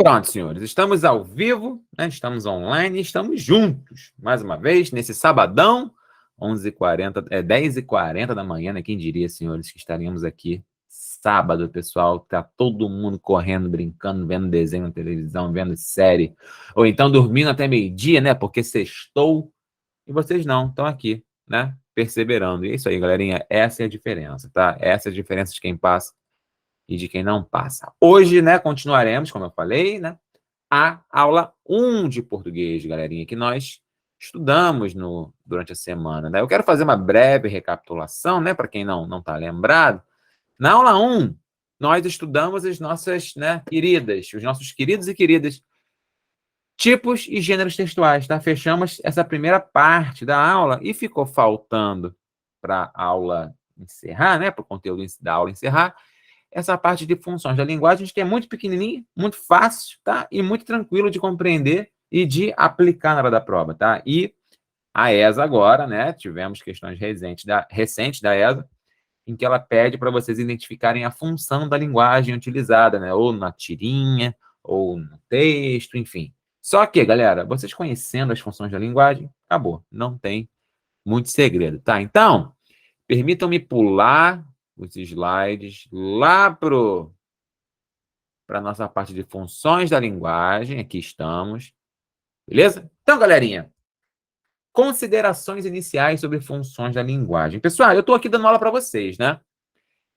Pronto, senhores, estamos ao vivo, né? Estamos online, estamos juntos, mais uma vez, nesse sabadão, 11h40, 10h40 da manhã, né? Quem diria, senhores, que estaríamos aqui sábado, pessoal, tá todo mundo correndo, brincando, vendo desenho na televisão, vendo série, ou então dormindo até meio-dia, né? Porque sextou, e vocês não, estão aqui, né? Perseverando. E é isso aí, galerinha, essa é a diferença, tá? Essa é a diferença de quem passa e de quem não passa. Hoje, né, continuaremos, como eu falei, né, a aula 1 de português, galerinha, que nós estudamos durante a semana, né? Eu quero fazer uma breve recapitulação, né, para quem não está lembrado. Na aula 1, nós estudamos as nossas, né, os nossos queridos e queridas tipos e gêneros textuais, tá? Fechamos essa primeira parte da aula e ficou faltando para a aula encerrar, né, para o conteúdo da aula encerrar, essa parte de funções da linguagem, que é muito pequenininha, muito fácil, tá? E muito tranquilo de compreender e de aplicar na hora da prova, tá? E a ESA agora, né? Tivemos questões recentes da ESA, em que ela pede para vocês identificarem a função da linguagem utilizada, né? Ou na tirinha, ou no texto, enfim. Só que, galera, vocês conhecendo as funções da linguagem, acabou. Não tem muito segredo, tá? Então, permitam-me pular os slides lá para a nossa parte de funções da linguagem. Aqui estamos. Beleza? Então, galerinha, considerações iniciais sobre funções da linguagem. Pessoal, eu estou aqui dando aula para vocês, né?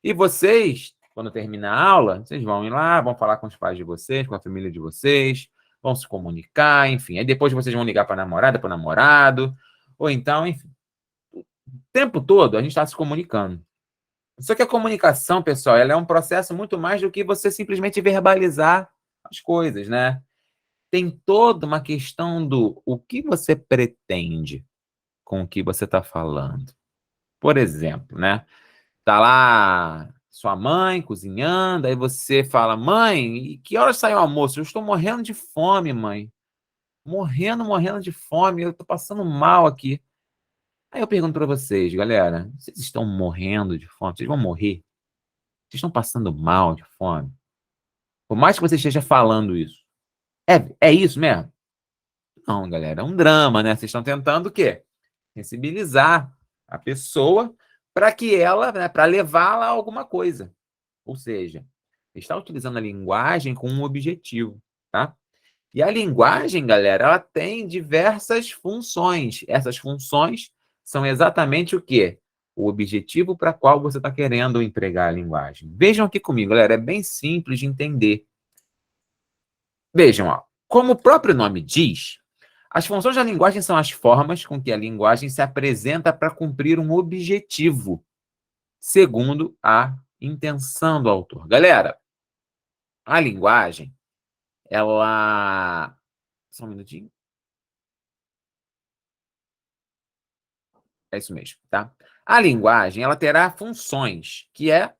E vocês, quando terminar a aula, vocês vão ir lá, vão falar com os pais de vocês, com a família de vocês, vão se comunicar, enfim. Aí depois vocês vão ligar para a namorada, para o namorado, ou então, enfim. O tempo todo a gente está se comunicando. Só que a comunicação, pessoal, ela é um processo muito mais do que você simplesmente verbalizar as coisas, né? Tem toda uma questão do o que você pretende com o que você está falando. Por exemplo, né? Tá lá sua mãe cozinhando, aí você fala, mãe, e que horas sai o almoço? Eu estou morrendo de fome, mãe. Morrendo de fome, eu estou passando mal aqui. Aí eu pergunto para vocês, galera, vocês estão morrendo de fome? Vocês vão morrer? Vocês estão passando mal de fome? Por mais que você esteja falando isso. É isso mesmo? Não, galera, é um drama, né? Vocês estão tentando o quê? Sensibilizar a pessoa para que ela, né, para levá-la a alguma coisa. Ou seja, está utilizando a linguagem com um objetivo, tá? E a linguagem, galera, ela tem diversas funções. Essas funções são exatamente o quê? O objetivo para qual você está querendo empregar a linguagem. Vejam aqui comigo, galera, é bem simples de entender. Vejam, ó, como o próprio nome diz, as funções da linguagem são as formas com que a linguagem se apresenta para cumprir um objetivo, segundo a intenção do autor. Galera, a linguagem, ela... Só um minutinho. É isso mesmo, tá? A linguagem, ela terá funções, que é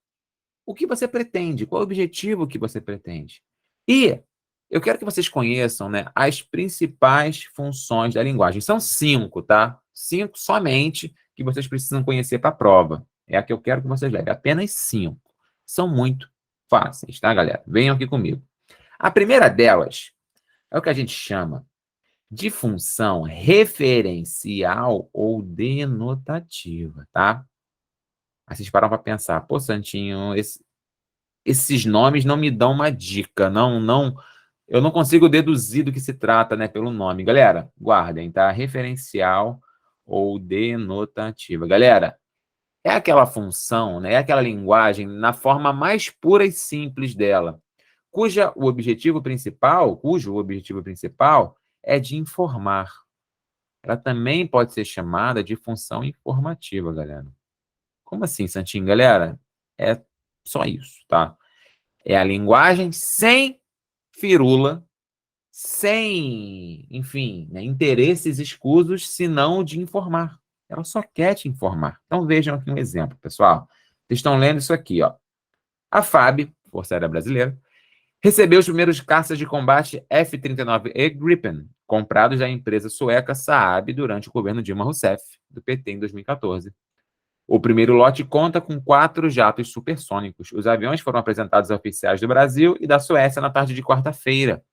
o que você pretende, qual é o objetivo que você pretende. E eu quero que vocês conheçam, né, as principais funções da linguagem. São 5, tá? 5 somente que vocês precisam conhecer para a prova. É a que eu quero que vocês levem. Apenas 5. São muito fáceis, tá, galera? Venham aqui comigo. A primeira delas é o que a gente chama de função referencial ou denotativa, tá? Aí vocês param para pensar, pô, Santinho, esses nomes não me dão uma dica, eu não consigo deduzir do que se trata, né, pelo nome. Galera, guardem, tá? Referencial ou denotativa. Galera, é aquela função, né, é aquela linguagem na forma mais pura e simples dela, cujo objetivo principal é de informar. Ela também pode ser chamada de função informativa, galera. Como assim, Santinho? Galera, é só isso, tá? É a linguagem sem firula, sem, enfim, né, interesses escusos, senão o de informar. Ela só quer te informar. Então vejam aqui um exemplo, pessoal. Vocês estão lendo isso aqui, ó. A FAB, Força Aérea Brasileira, recebeu os primeiros caças de combate F-39E Gripen, comprados da empresa sueca Saab durante o governo Dilma Rousseff, do PT, em 2014. O primeiro lote conta com 4 jatos supersônicos. Os aviões foram apresentados a oficiais do Brasil e da Suécia na tarde de quarta-feira.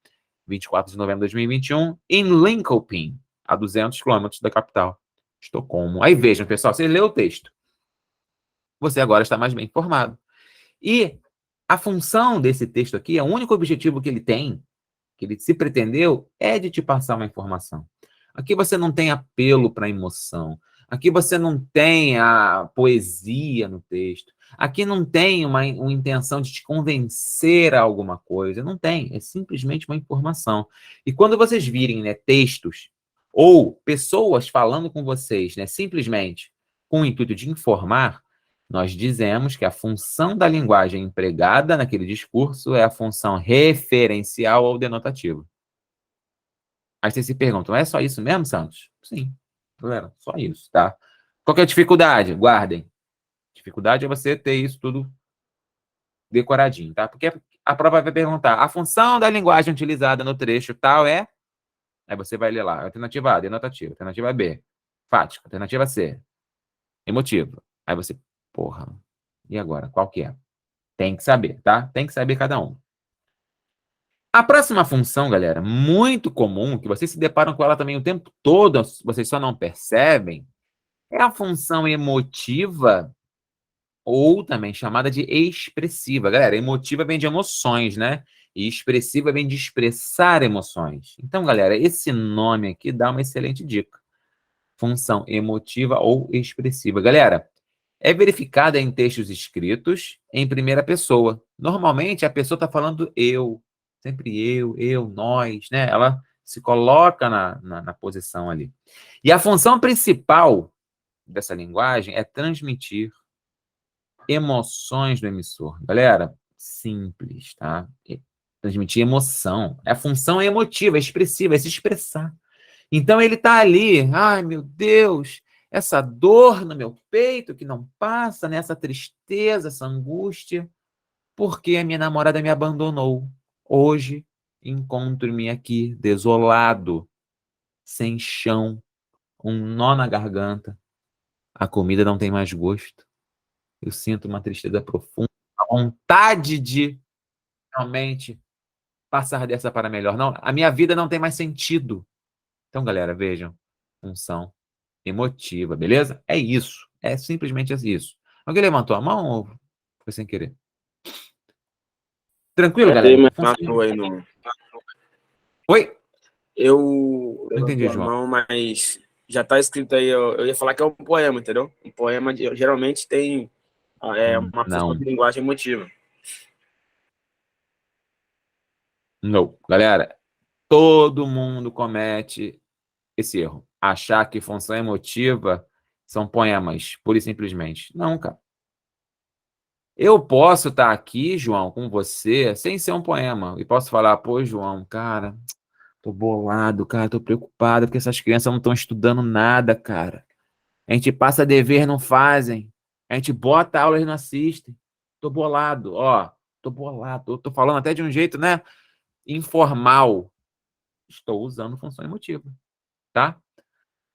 24 de novembro de 2021, em Linköping, a 200 quilômetros da capital, Estocolmo. Aí vejam, pessoal, você lê o texto. Você agora está mais bem informado. E a função desse texto aqui, o único objetivo que ele tem, que ele se pretendeu, é de te passar uma informação. Aqui você não tem apelo para emoção. Aqui você não tem a poesia no texto. Aqui não tem uma intenção de te convencer a alguma coisa. Não tem. É simplesmente uma informação. E quando vocês virem, né, textos ou pessoas falando com vocês, né, simplesmente com o intuito de informar, nós dizemos que a função da linguagem empregada naquele discurso é a função referencial ou denotativa. Aí vocês se perguntam, é só isso mesmo, Santos? Sim, galera, só isso, tá? Qual que é a dificuldade? Guardem. Dificuldade é você ter isso tudo decoradinho, tá? Porque a prova vai perguntar, a função da linguagem utilizada no trecho tal é... Aí você vai ler lá, alternativa A, denotativa, alternativa B, fática, alternativa C, emotiva. Aí você, porra, e agora? Qual que é? Tem que saber, tá? Tem que saber cada um. A próxima função, galera, muito comum, que vocês se deparam com ela também o tempo todo, vocês só não percebem, é a função emotiva, ou também chamada de expressiva. Galera, emotiva vem de emoções, né? E expressiva vem de expressar emoções. Então, galera, esse nome aqui dá uma excelente dica. Função emotiva ou expressiva. Galera, é verificada em textos escritos em primeira pessoa. Normalmente, a pessoa está falando eu, sempre eu, nós, né? Ela se coloca na posição ali. E a função principal dessa linguagem é transmitir emoções do emissor. Galera, simples, tá? Transmitir emoção. A função é emotiva, é expressiva, é se expressar. Então ele está ali, ai meu Deus, essa dor no meu peito que não passa, né? Essa tristeza, essa angústia, porque a minha namorada me abandonou. Hoje encontro-me aqui desolado, sem chão, um nó na garganta. A comida não tem mais gosto. Eu sinto uma tristeza profunda, a vontade de realmente passar dessa para melhor. Não, a minha vida não tem mais sentido. Então, galera, vejam, função emotiva, beleza? É isso. É simplesmente isso. Alguém levantou a mão ou foi sem querer? Tranquilo, galera? Tem aí no... Oi? Eu Não entendi, levantei a João. mão, mas já tá escrito aí, eu ia falar que é um poema, entendeu? Um poema geralmente tem uma função Não. de linguagem emotiva. Não. Galera, todo mundo comete esse erro. Achar que função emotiva são poemas, pura e simplesmente. Não, cara. Eu posso estar aqui, João, com você, sem ser um poema. E posso falar, pô, João, cara, tô bolado, cara, tô preocupado, porque essas crianças não estão estudando nada, cara. A gente passa dever, não fazem. A gente bota aula e não assistem. Tô bolado, ó. Tô bolado. Tô falando até de um jeito, né? Informal. Estou usando função emotiva, tá?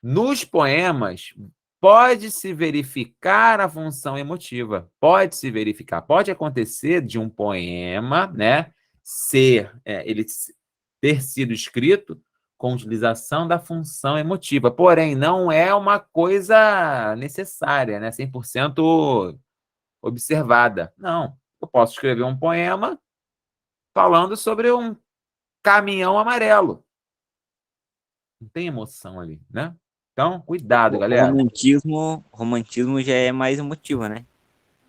Nos poemas, pode-se verificar a função emotiva. Pode-se verificar. Pode acontecer de um poema, né, ele ter sido escrito com utilização da função emotiva. Porém, não é uma coisa necessária, né, 100% observada. Não. Eu posso escrever um poema falando sobre um caminhão amarelo. Não tem emoção ali, né? Então, cuidado, O galera. romantismo já é mais emotivo, né?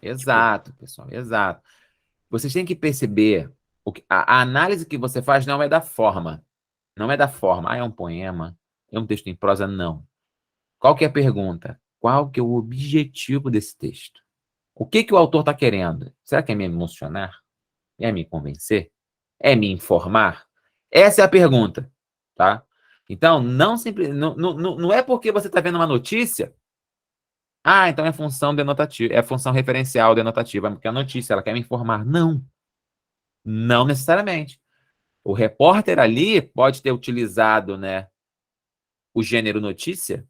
Exato, pessoal, exato. Vocês têm que perceber, a análise que você faz não é da forma. Não é da forma. Ah, é um poema, é um texto em prosa, não. Qual que é a pergunta? Qual que é o objetivo desse texto? O que que o autor está querendo? Será que é me emocionar? É me convencer? É me informar? Essa é a pergunta, tá? Então, não é porque você está vendo uma notícia. Ah, então é função denotativa, é função referencial denotativa, porque a notícia, ela quer me informar. Não, não necessariamente. O repórter ali pode ter utilizado, né, o gênero notícia,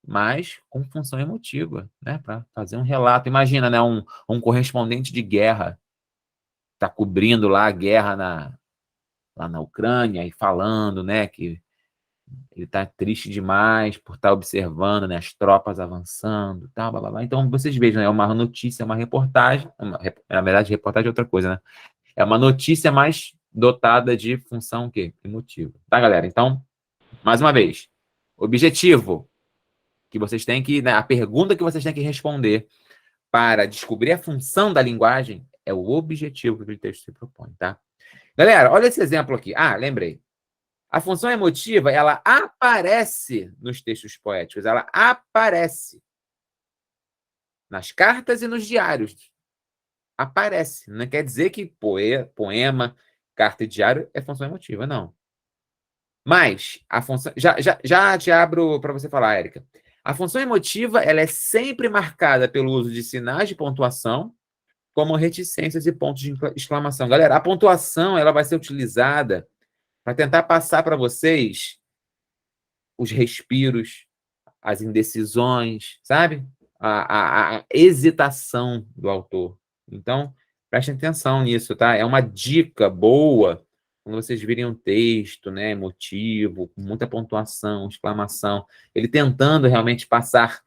mas com função emotiva, né, para fazer um relato. Imagina, né, um correspondente de guerra está cobrindo lá a guerra lá na Ucrânia e falando, né, que ele está triste demais por estar observando, né, as tropas avançando, tal, blá, blá, blá. Então, vocês vejam, é uma notícia, uma reportagem, na verdade, reportagem é outra coisa, né? É uma notícia mais dotada de função o quê? Emotiva. Tá, galera? Então, mais uma vez, objetivo que vocês têm que, né, a pergunta que vocês têm que responder para descobrir a função da linguagem é o objetivo que o texto se propõe, tá? Galera, olha esse exemplo aqui. Ah, lembrei. A função emotiva, ela aparece nos textos poéticos, ela aparece nas cartas e nos diários. Aparece. Não quer dizer que poema, carta e diário é função emotiva, não. Mas a função. Já te abro para você falar, Érica. A função emotiva, ela é sempre marcada pelo uso de sinais de pontuação, como reticências e pontos de exclamação. Galera, a pontuação, ela vai ser utilizada para tentar passar para vocês os respiros, as indecisões, sabe? A hesitação do autor. Então, prestem atenção nisso, tá? É uma dica boa quando vocês virem um texto, né, emotivo, com muita pontuação, exclamação, ele tentando realmente passar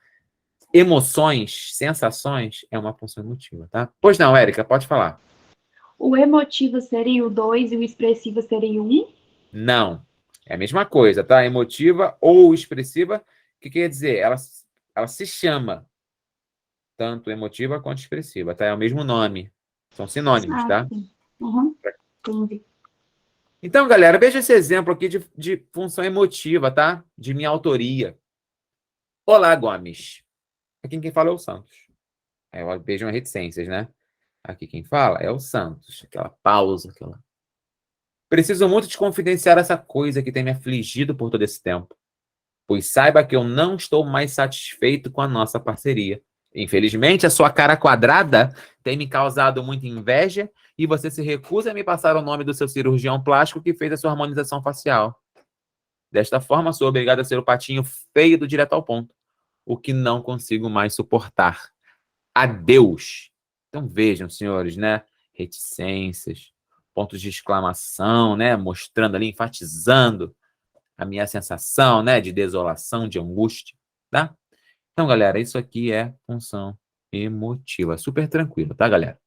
emoções, sensações, é uma função emotiva, tá? Pois não, Érica, pode falar. O emotivo seria o 2 e o expressivo seria o 1? Não. É a mesma coisa, tá? Emotiva ou expressiva, o que quer dizer? Ela se chama tanto emotiva quanto expressiva, tá? É o mesmo nome. São sinônimos, tá? Sim. Uhum. Entendi. Então, galera, veja esse exemplo aqui de função emotiva, tá? De minha autoria. Olá, Gomes. Aqui quem fala é o Santos. Vejam as reticências, né? Aqui quem fala é o Santos. Aquela pausa, aquela... Preciso muito te confidenciar essa coisa que tem me afligido por todo esse tempo. Pois saiba que eu não estou mais satisfeito com a nossa parceria. Infelizmente, a sua cara quadrada tem me causado muita inveja e você se recusa a me passar o nome do seu cirurgião plástico que fez a sua harmonização facial. Desta forma, sou obrigado a ser o patinho feio do direto ao ponto, o que não consigo mais suportar. Adeus! Então vejam, senhores, né? Reticências, pontos de exclamação, né? Mostrando ali, enfatizando a minha sensação, né? De desolação, de angústia, tá? Então, galera, isso aqui é função emotiva. Super tranquilo, tá, galera?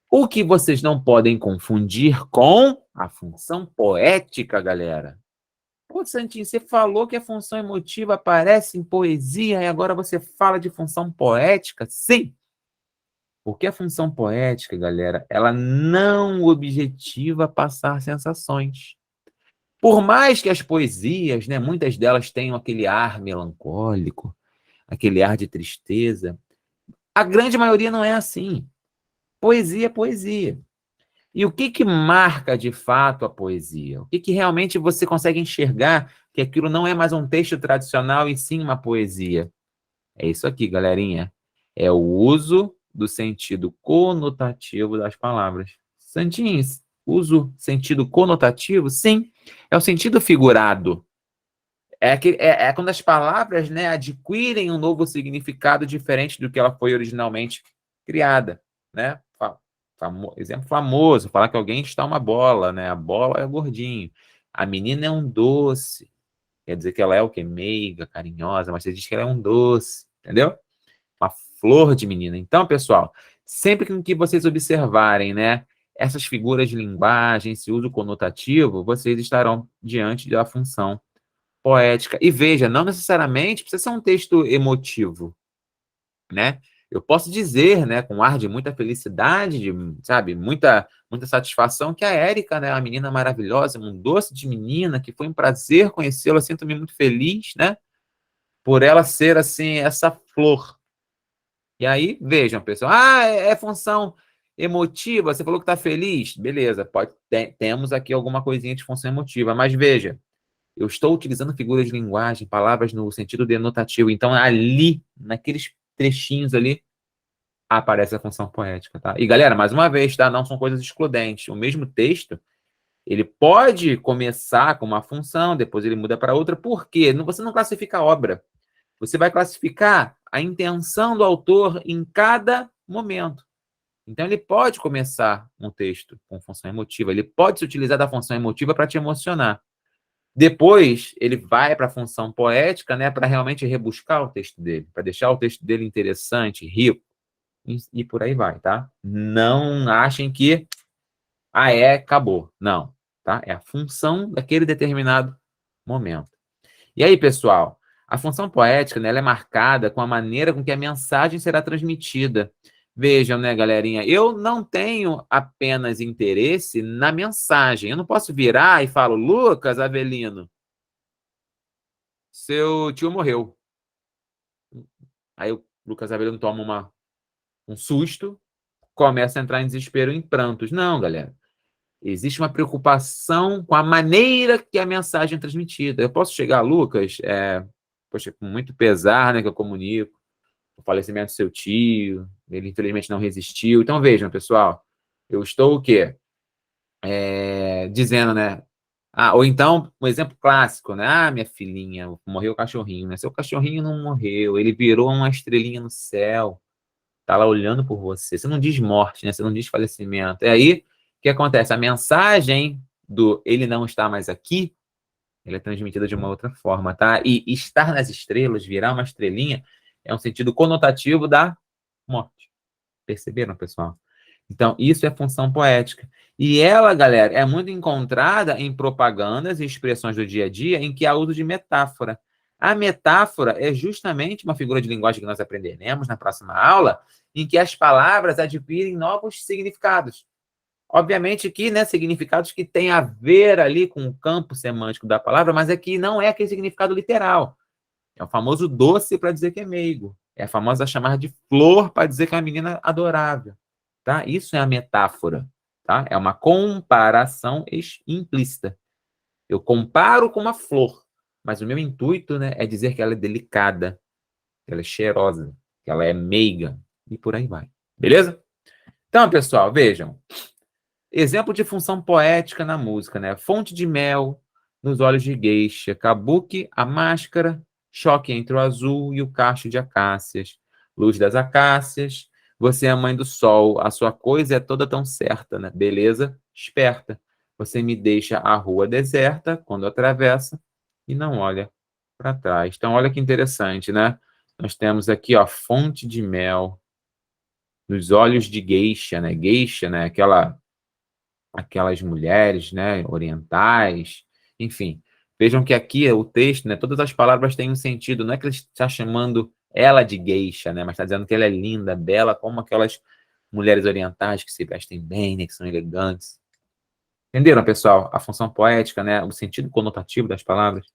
O que vocês não podem confundir com a função poética, galera. Pô, Santinho, você falou que a função emotiva aparece em poesia e agora você fala de função poética? Sim! Porque a função poética, galera, ela não objetiva passar sensações. Por mais que as poesias, né, muitas delas tenham aquele ar melancólico, aquele ar de tristeza, a grande maioria não é assim. Poesia é poesia. E o que marca de fato a poesia? O que realmente você consegue enxergar que aquilo não é mais um texto tradicional e sim uma poesia? É isso aqui, galerinha. É o uso do sentido conotativo das palavras. Santinho, uso sentido conotativo? Sim, é o sentido figurado. É quando as palavras, né, adquirem um novo significado diferente do que ela foi originalmente criada, né? Exemplo famoso, falar que alguém está uma bola, né? A bola é gordinho. A menina é um doce. Quer dizer que ela é o quê? Meiga, carinhosa, mas você diz que ela é um doce, entendeu? Uma flor de menina. Então, pessoal, sempre que vocês observarem, né, essas figuras de linguagem, esse uso conotativo, vocês estarão diante da função poética. E veja, não necessariamente precisa ser um texto emotivo, né? Eu posso dizer, né, com ar de muita felicidade, de, sabe, muita satisfação, que a Érica, né, uma menina maravilhosa, um doce de menina, que foi um prazer conhecê-la, sinto-me muito feliz, né, por ela ser, assim, essa flor. E aí, vejam, pessoal, é função emotiva, você falou que está feliz? Beleza, temos aqui alguma coisinha de função emotiva, mas veja, eu estou utilizando figuras de linguagem, palavras no sentido denotativo. Então, ali, naqueles trechinhos ali, aparece a função poética, tá? E, galera, mais uma vez, tá? Não são coisas excludentes. O mesmo texto, ele pode começar com uma função, depois ele muda para outra. Por quê? Você não classifica a obra. Você vai classificar a intenção do autor em cada momento. Então, ele pode começar um texto com função emotiva, ele pode se utilizar da função emotiva para te emocionar. Depois, ele vai para a função poética, né, para realmente rebuscar o texto dele, para deixar o texto dele interessante, rico, e por aí vai, tá? Não achem que, acabou. Não, tá? É a função daquele determinado momento. E aí, pessoal, a função poética, né, ela é marcada com a maneira com que a mensagem será transmitida. Vejam, né, galerinha, eu não tenho apenas interesse na mensagem. Eu não posso virar e falar, Lucas Avelino, seu tio morreu. Aí o Lucas Avelino toma um susto, começa a entrar em desespero, em prantos. Não, galera. Existe uma preocupação com a maneira que a mensagem é transmitida. Eu posso chegar, Lucas, poxa, com muito pesar, né, que eu comunico, o falecimento do seu tio, ele infelizmente não resistiu. Então, vejam, pessoal, eu estou o quê? Dizendo, né? Ou então, um exemplo clássico, né? Minha filhinha, morreu o cachorrinho, né? Seu cachorrinho não morreu, ele virou uma estrelinha no céu, tá lá olhando por você. Você não diz morte, né? Você não diz falecimento. E aí, o que acontece? A mensagem do ele não está mais aqui, ele é transmitida de uma outra forma, tá? E estar nas estrelas, virar uma estrelinha, é um sentido conotativo da morte. Perceberam, pessoal? Então, isso é função poética. E ela, galera, é muito encontrada em propagandas e expressões do dia a dia em que há uso de metáfora. A metáfora é justamente uma figura de linguagem que nós aprenderemos na próxima aula, em que as palavras adquirem novos significados. Obviamente que, né, significados que têm a ver ali com o campo semântico da palavra, mas é que não é aquele significado literal. É o famoso doce para dizer que é meigo. É a famosa chamar de flor para dizer que é uma menina adorável. Tá? Isso é a metáfora. Tá? É uma comparação implícita. Eu comparo com uma flor, mas o meu intuito, né, é dizer que ela é delicada, que ela é cheirosa, que ela é meiga, e por aí vai. Beleza? Então, pessoal, vejam. Exemplo de função poética na música, né? Fonte de mel nos olhos de Geisha, Kabuki, a máscara, choque entre o azul e o cacho de acácias, luz das acácias, você é a mãe do sol, a sua coisa é toda tão certa, né? Beleza, esperta. Você me deixa a rua deserta quando atravessa e não olha para trás. Então, olha que interessante, né? Nós temos aqui, ó, fonte de mel nos olhos de Geisha, né? Geisha, né? Aquelas mulheres, né, orientais, enfim. Vejam que aqui o texto, né, todas as palavras têm um sentido, não é que ele está chamando ela de geisha, né, mas está dizendo que ela é linda, bela, como aquelas mulheres orientais que se vestem bem, né, que são elegantes. Entenderam, pessoal? A função poética, né, o sentido conotativo das palavras?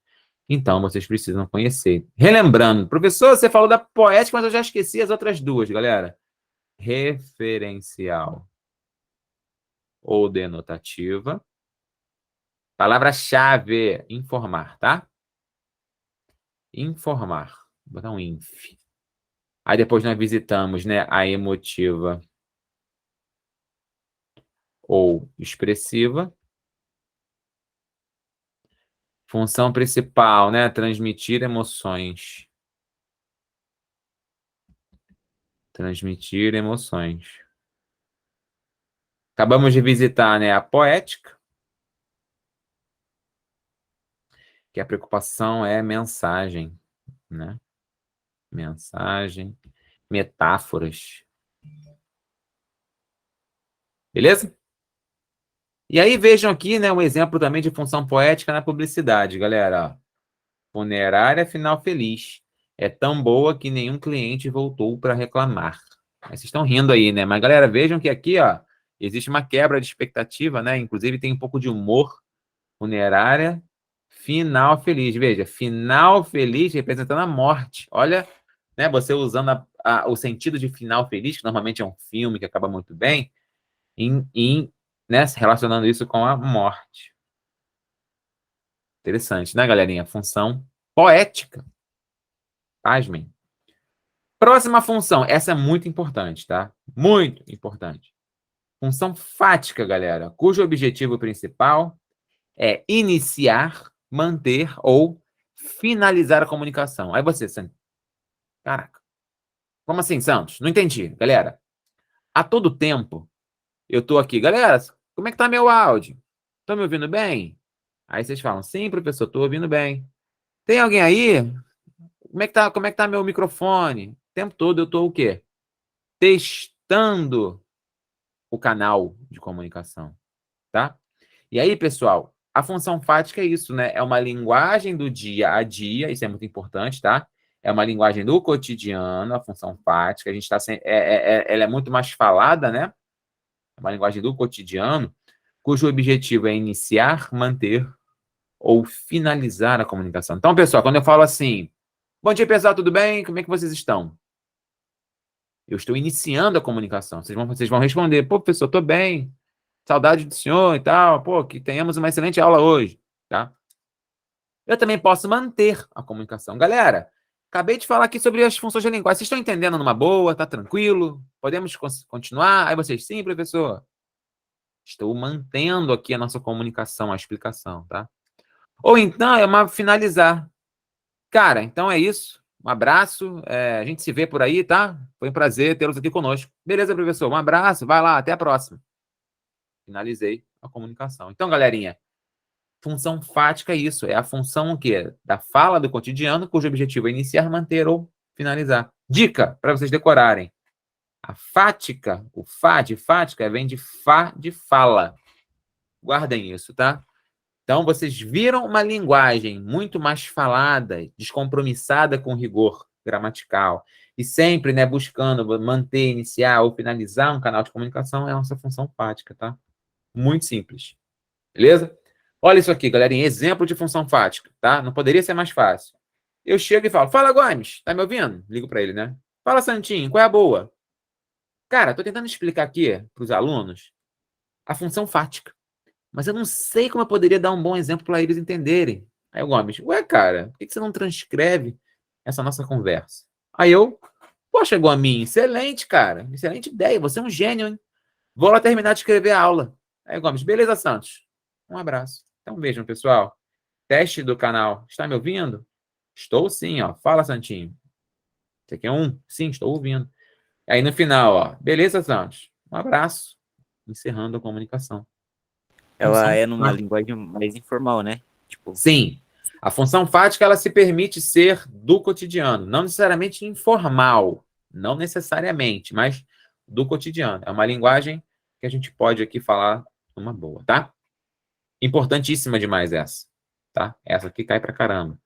Então, vocês precisam conhecer. Relembrando, professor, você falou da poética, mas eu já esqueci as outras duas, galera. Referencial ou denotativa. Palavra-chave, informar, tá? Informar. Vou botar um inf. Aí depois nós visitamos, né, a emotiva ou expressiva. Função principal, né, transmitir emoções. Transmitir emoções. Acabamos de visitar, né, a poética, que a preocupação é mensagem, né? Mensagem, metáforas. Beleza? E aí vejam aqui, né, um exemplo também de função poética na publicidade, galera. Funerária final feliz. É tão boa que nenhum cliente voltou para reclamar. Aí vocês estão rindo aí, né? Mas, galera, vejam que aqui, ó, existe uma quebra de expectativa, né? Inclusive tem um pouco de humor. Funerária final feliz. Veja, final feliz representando a morte. Olha, né, você usando o sentido de final feliz, que normalmente é um filme que acaba muito bem, né, relacionando isso com a morte. Interessante, né, galerinha? Função poética. Pasmem. Próxima função. Essa é muito importante, tá? Muito importante. Função fática, galera, cujo objetivo principal é iniciar, manter ou finalizar a comunicação. Aí você, Santos. Caraca. Como assim, Santos? Não entendi, galera. a todo tempo, eu tô aqui, galera, como é que tá meu áudio? Estão me ouvindo bem? Aí vocês falam, sim, professor, tô ouvindo bem. Tem alguém aí? Como é que tá meu microfone? O tempo todo eu tô o quê? Testando o canal de comunicação, tá? E aí, pessoal, a função fática é isso, né? É uma linguagem do dia a dia, isso é muito importante, tá? É uma linguagem do cotidiano, a função fática. A gente está ela é muito mais falada, né? É uma linguagem do cotidiano, cujo objetivo é iniciar, manter ou finalizar a comunicação. Então, pessoal, quando eu falo assim, bom dia, pessoal, tudo bem? Como é que vocês estão? Eu estou iniciando a comunicação. Vocês vão responder, pô, professor, estou bem. Saudade do senhor e tal. Pô, que tenhamos uma excelente aula hoje, tá? Eu também posso manter a comunicação. Galera, acabei de falar aqui sobre as funções da linguagem. Vocês estão entendendo numa boa? Tá tranquilo? Podemos continuar? Aí vocês, sim, professor. Estou mantendo aqui a nossa comunicação, a explicação, tá? Ou então é uma finalizar. Cara, então é isso. Um abraço. A gente se vê por aí, tá? Foi um prazer tê-los aqui conosco. Beleza, professor? Um abraço. Vai lá. Até a próxima. Finalizei a comunicação. Então, galerinha, função fática é isso. É a função o quê? Da fala do cotidiano, cujo objetivo é iniciar, manter ou finalizar. Dica para vocês decorarem. A fática, o fá de fática, vem de fá de fala. Guardem isso, tá? Então, vocês viram uma linguagem muito mais falada, descompromissada com rigor gramatical, e sempre, né, buscando manter, iniciar ou finalizar um canal de comunicação, é a nossa função fática, tá? Muito simples. Beleza? Olha isso aqui, galerinha, exemplo de função fática, tá? Não poderia ser mais fácil. Eu chego e falo, fala, Gomes, tá me ouvindo? Ligo para ele, né? Fala, Santinho, qual é a boa? Cara, tô tentando explicar aqui para os alunos a função fática, mas eu não sei como eu poderia dar um bom exemplo para eles entenderem. Aí o Gomes, ué, cara, por que você não transcreve essa nossa conversa? Aí eu, poxa, Gominho, excelente, cara, excelente ideia, você é um gênio, hein? Vou lá terminar de escrever a aula. Aí o Gomes, beleza, Santos? Um abraço. Então, um beijo, pessoal. Teste do canal. Está me ouvindo? Estou sim, ó. Fala, Santinho. Você aqui é um? Sim, estou ouvindo. Aí no final, ó. Beleza, Santos? Um abraço. Encerrando a comunicação. Ela Função é numa fática. linguagem mais informal, né? Tipo, Sim. A função fática, ela se permite ser do cotidiano. Não necessariamente informal. Não necessariamente, mas do cotidiano. É uma linguagem que a gente pode aqui falar numa boa, tá? Importantíssima demais essa, tá? Essa aqui cai pra caramba.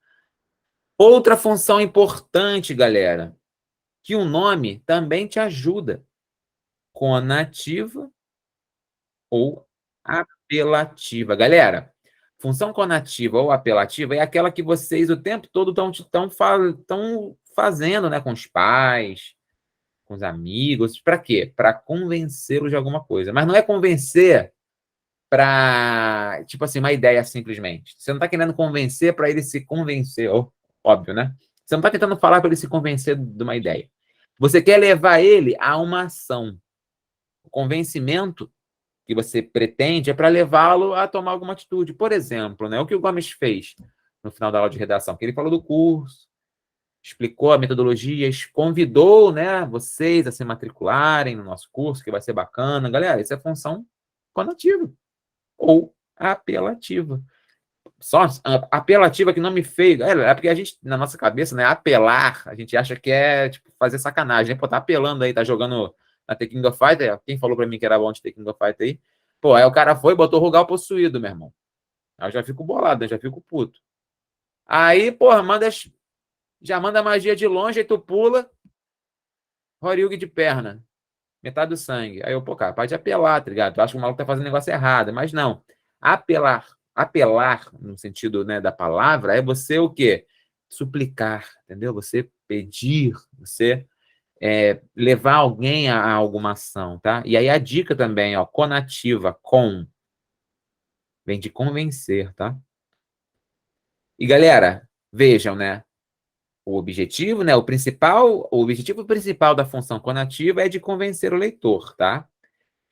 Outra função importante, galera, que o nome também te ajuda. Conativa ou apelativa. Galera, função conativa ou apelativa é aquela que vocês o tempo todo estão fazendo, né, com os pais, com os amigos. Para quê? Para convencê-los de alguma coisa. Mas não é convencer para, tipo assim, uma ideia simplesmente. Você não está querendo convencer para ele se convencer, óbvio, né? Você não está tentando falar para ele se convencer de uma ideia. Você quer levar ele a uma ação. O convencimento que você pretende é para levá-lo a tomar alguma atitude. Por exemplo, né, o que o Gomes fez no final da aula de redação, que ele falou do curso, explicou a metodologia, convidou, né, vocês a se matricularem no nosso curso, que vai ser bacana. Galera, isso é função conativa ou apelativa. Só apelativa que não me fez. É porque a gente, na nossa cabeça, né, apelar, a gente acha que é tipo, fazer sacanagem, né? Pô, tá apelando aí, tá jogando na The King of Fighter. Quem falou pra mim que era bom de The King of Fighter aí? Pô, aí o cara foi e botou Rugal possuído, meu irmão. Aí eu já fico bolado, né? Já fico puto. Aí, porra, já manda magia de longe, aí tu pula, Horyugi de perna, metade do sangue. Aí eu, pô, cara, pode apelar, tá ligado? Tu acha que o maluco tá fazendo negócio errado, mas não. Apelar, no sentido, né, da palavra, é você o quê? Suplicar, entendeu? Você pedir, você levar alguém a alguma ação, tá? E aí a dica também, ó, conativa, vem de convencer, tá? E galera, vejam, né? O objetivo, né? O objetivo principal da função conativa é de convencer o leitor, tá?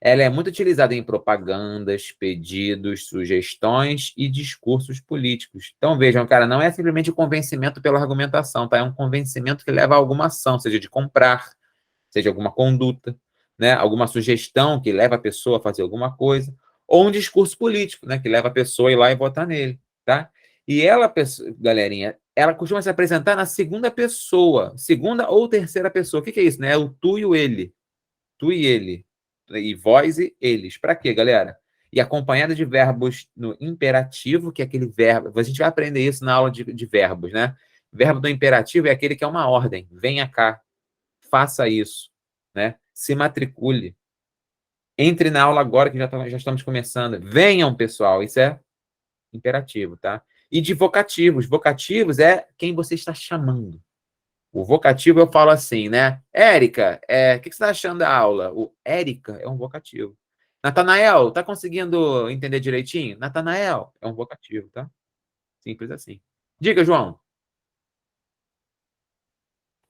Ela é muito utilizada em propagandas, pedidos, sugestões e discursos políticos. Então, vejam, cara, não é simplesmente o convencimento pela argumentação, tá? É um convencimento que leva a alguma ação, seja de comprar, seja alguma conduta. né? Alguma sugestão que leva a pessoa a fazer alguma coisa, ou um discurso político, né? Que leva a pessoa a ir lá e votar nele, tá? E ela, galerinha, ela costuma se apresentar na segunda pessoa, segunda ou terceira pessoa. O que é isso, né? É o tu e o ele. Tu e ele. E vós e eles. Para quê, galera? E acompanhada de verbos no imperativo, que é aquele verbo. A gente vai aprender isso na aula de verbos, né? Verbo do imperativo é aquele que é uma ordem. Venha cá, faça isso, né? Se matricule. Entre na aula agora, que já estamos começando. Venham, pessoal. Isso é imperativo, tá? E de vocativos. Vocativos é quem você está chamando. O vocativo eu falo assim, né? Érica, o que você está achando da aula? O Érica é um vocativo. Natanael, tá conseguindo entender direitinho? Natanael é um vocativo, tá? Simples assim. Diga, João.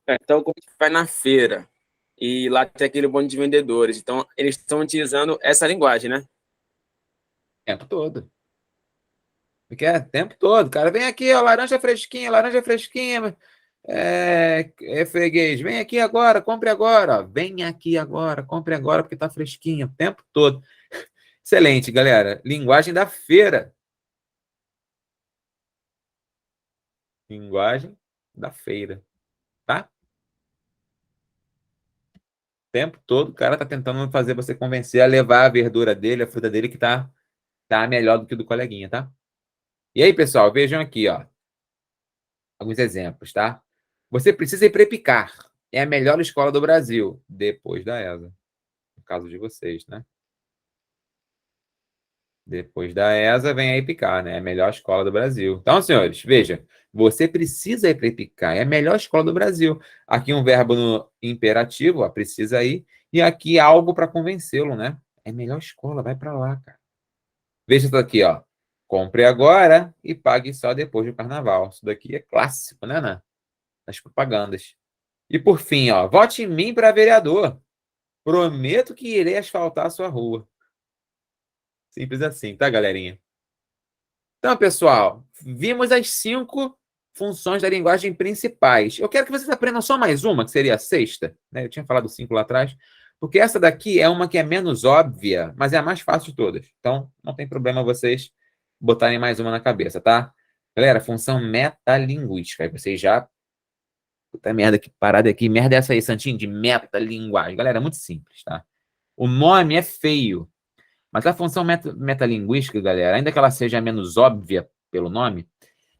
Então, como você vai na feira e lá tem aquele monte de vendedores, então eles estão utilizando essa linguagem, né? O tempo todo. Porque é o tempo todo. Cara, vem aqui, ó, laranja fresquinha. Freguês, vem aqui agora, compre agora. Ó. Vem aqui agora, compre agora, porque tá fresquinho o tempo todo. Excelente, galera. Linguagem da feira. Linguagem da feira, tá? O tempo todo o cara tá tentando fazer você convencer a levar a verdura dele, a fruta dele, que tá melhor do que o do coleguinha, tá? E aí, pessoal, vejam aqui, ó. Alguns exemplos, tá? Você precisa ir prepicar. É a melhor escola do Brasil, depois da ESA. No caso de vocês, né? Depois da ESA, vem a Epicar, né? É a melhor escola do Brasil. Então, senhores, veja, você precisa ir para Epicar, é a melhor escola do Brasil. Aqui um verbo no imperativo, ó, precisa ir, e aqui algo para convencê-lo, né? É a melhor escola, vai para lá, cara. Veja isso aqui, ó. Compre agora e pague só depois do carnaval. Isso daqui é clássico, né, nas propagandas. E por fim, ó, vote em mim para vereador. Prometo que irei asfaltar a sua rua. Simples assim, tá, galerinha? Então, pessoal, vimos as 5 funções da linguagem principais. Eu quero que vocês aprendam só mais uma, que seria a sexta, né? Eu tinha falado 5 lá atrás, porque essa daqui é uma que é menos óbvia, mas é a mais fácil de todas. Então, não tem problema vocês botarem mais uma na cabeça, tá? Galera, função metalinguística. Aí vocês já... Puta merda, que parada aqui. Merda é essa aí, Santinho, de metalinguagem. Galera, é muito simples, tá? O nome é feio. Mas a função metalinguística, galera, ainda que ela seja menos óbvia pelo nome,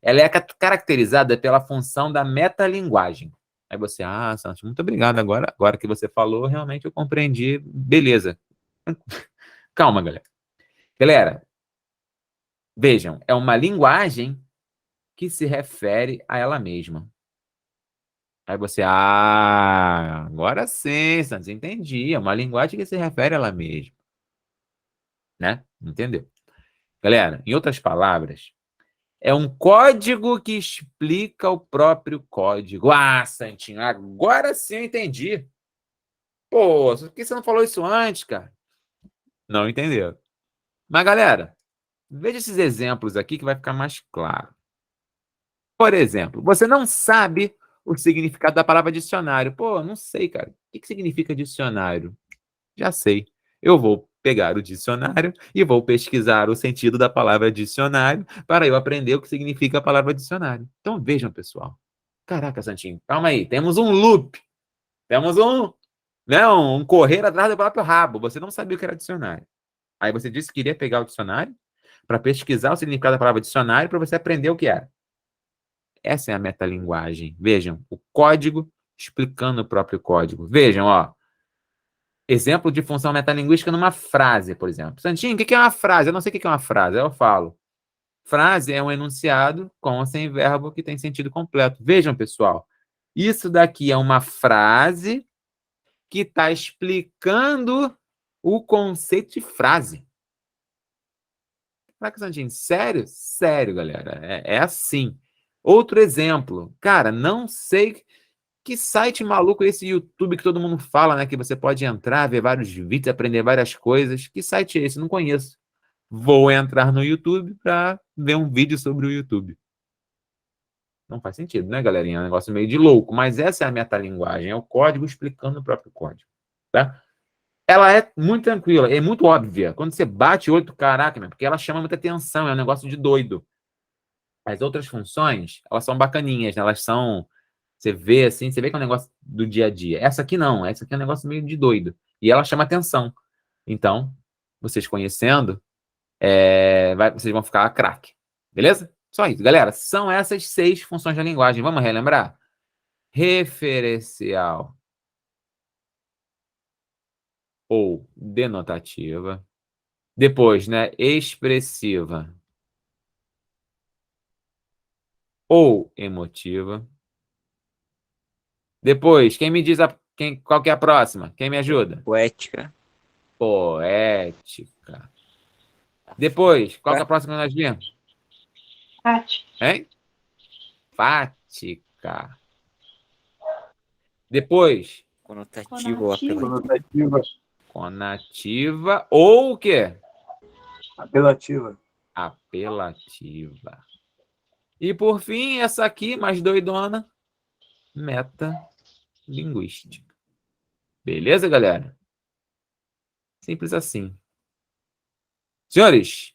ela é caracterizada pela função da metalinguagem. Aí você, Santos, muito obrigado. Agora que você falou, realmente eu compreendi. Beleza. Calma, galera. Galera, vejam, é uma linguagem que se refere a ela mesma. Aí você, agora sim, Santos, entendi. É uma linguagem que se refere a ela mesma. Né? Entendeu? Galera, em outras palavras, é um código que explica o próprio código. Santinho, agora sim eu entendi. Pô, por que você não falou isso antes, cara? Não entendeu. Mas, galera, veja esses exemplos aqui que vai ficar mais claro. Por exemplo, você não sabe o significado da palavra dicionário. Pô, não sei, cara. O que significa dicionário? Já sei. Eu vou pegar o dicionário e vou pesquisar o sentido da palavra dicionário para eu aprender o que significa a palavra dicionário. Então vejam, pessoal. Caraca, Santinho, calma aí. Temos um loop. Temos um correr atrás do próprio rabo. Você não sabia o que era dicionário. Aí você disse que iria pegar o dicionário para pesquisar o significado da palavra dicionário para você aprender o que era. Essa é a metalinguagem. Vejam, o código explicando o próprio código. Vejam, ó. Exemplo de função metalinguística numa frase, por exemplo. Santinho, o que é uma frase? Eu não sei o que é uma frase, aí eu falo. Frase é um enunciado com ou sem verbo que tem sentido completo. Vejam, pessoal, isso daqui é uma frase que está explicando o conceito de frase. Caraca, Santinho, sério? Sério, galera. É assim. Outro exemplo. Cara, não sei... Que site maluco é esse YouTube que todo mundo fala, né? Que você pode entrar, ver vários vídeos, aprender várias coisas. Que site é esse? Não conheço. Vou entrar no YouTube para ver um vídeo sobre o YouTube. Não faz sentido, né, galerinha? É um negócio meio de louco. Mas essa é a metalinguagem. É o código explicando o próprio código. Tá? ela é muito tranquila, é muito óbvia. Quando você bate o olho, caraca, meu, porque ela chama muita atenção, é um negócio de doido. As outras funções, elas são bacaninhas, né? Elas são, você vê assim, você vê que é um negócio do dia a dia. Essa aqui não, essa aqui é um negócio meio de doido. E ela chama atenção. Então, vocês conhecendo, vocês vão ficar craque. Beleza? Só isso, galera. São essas 6 funções da linguagem. Vamos relembrar? Referencial ou denotativa. Depois, né? Expressiva ou emotiva. Depois, quem me diz qual que é a próxima? Quem me ajuda? Poética. Poética. Depois, qual que é a próxima que nós vimos? Tati. Hein? Fática. Depois, Conotativo ou Conotativo. apelativo. Conotativa. conativa ou o quê? Apelativa. Apelativa. E por fim, essa aqui, mais doidona, metalinguística. Beleza, galera? Simples assim. Senhores,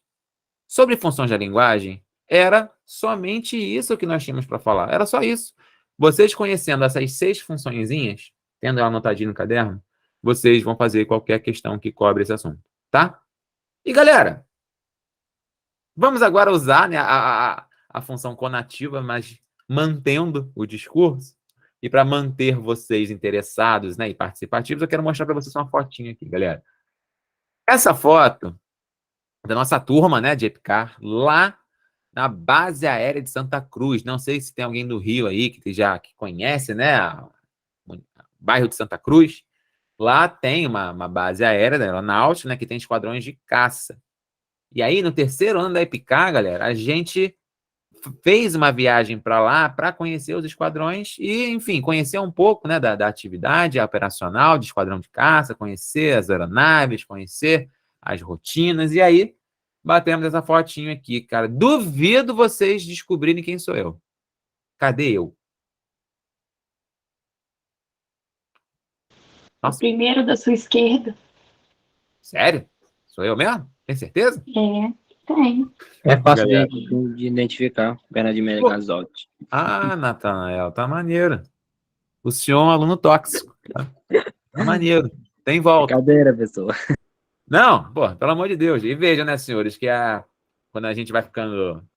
sobre funções da linguagem, era somente isso que nós tínhamos para falar. Era só isso. Vocês conhecendo essas 6 funçõezinhas, tendo ela anotadinha no caderno, vocês vão fazer qualquer questão que cobre esse assunto, tá? E, galera, vamos agora usar, né, a função conativa, mas mantendo o discurso. E para manter vocês interessados, né, e participativos, eu quero mostrar para vocês uma fotinha aqui, galera. Essa foto da nossa turma, né, de EPICAR, lá na base aérea de Santa Cruz. Não sei se tem alguém do Rio aí que conhece, né, o bairro de Santa Cruz. Lá tem uma base aérea da aeronáutica, né, que tem esquadrões de caça. E aí, no 3º ano da EPICAR, galera, a gente fez uma viagem para lá para conhecer os esquadrões e, enfim, conhecer um pouco, né, da atividade operacional de esquadrão de caça, conhecer as aeronaves, conhecer as rotinas. E aí, batemos essa fotinho aqui, cara. Duvido vocês descobrirem quem sou eu. Cadê eu? O primeiro da sua esquerda. Sério? Sou eu mesmo? Tem certeza? Tem. É fácil Galera. de identificar. Pena de Mene Pô. Gazotti. Ah, Natanael, tá maneiro. O senhor é um aluno tóxico. Tá maneiro. Tem volta. Brincadeira, pessoa. Não, pô, pelo amor de Deus. E vejam, né, senhores, que quando a gente vai ficando,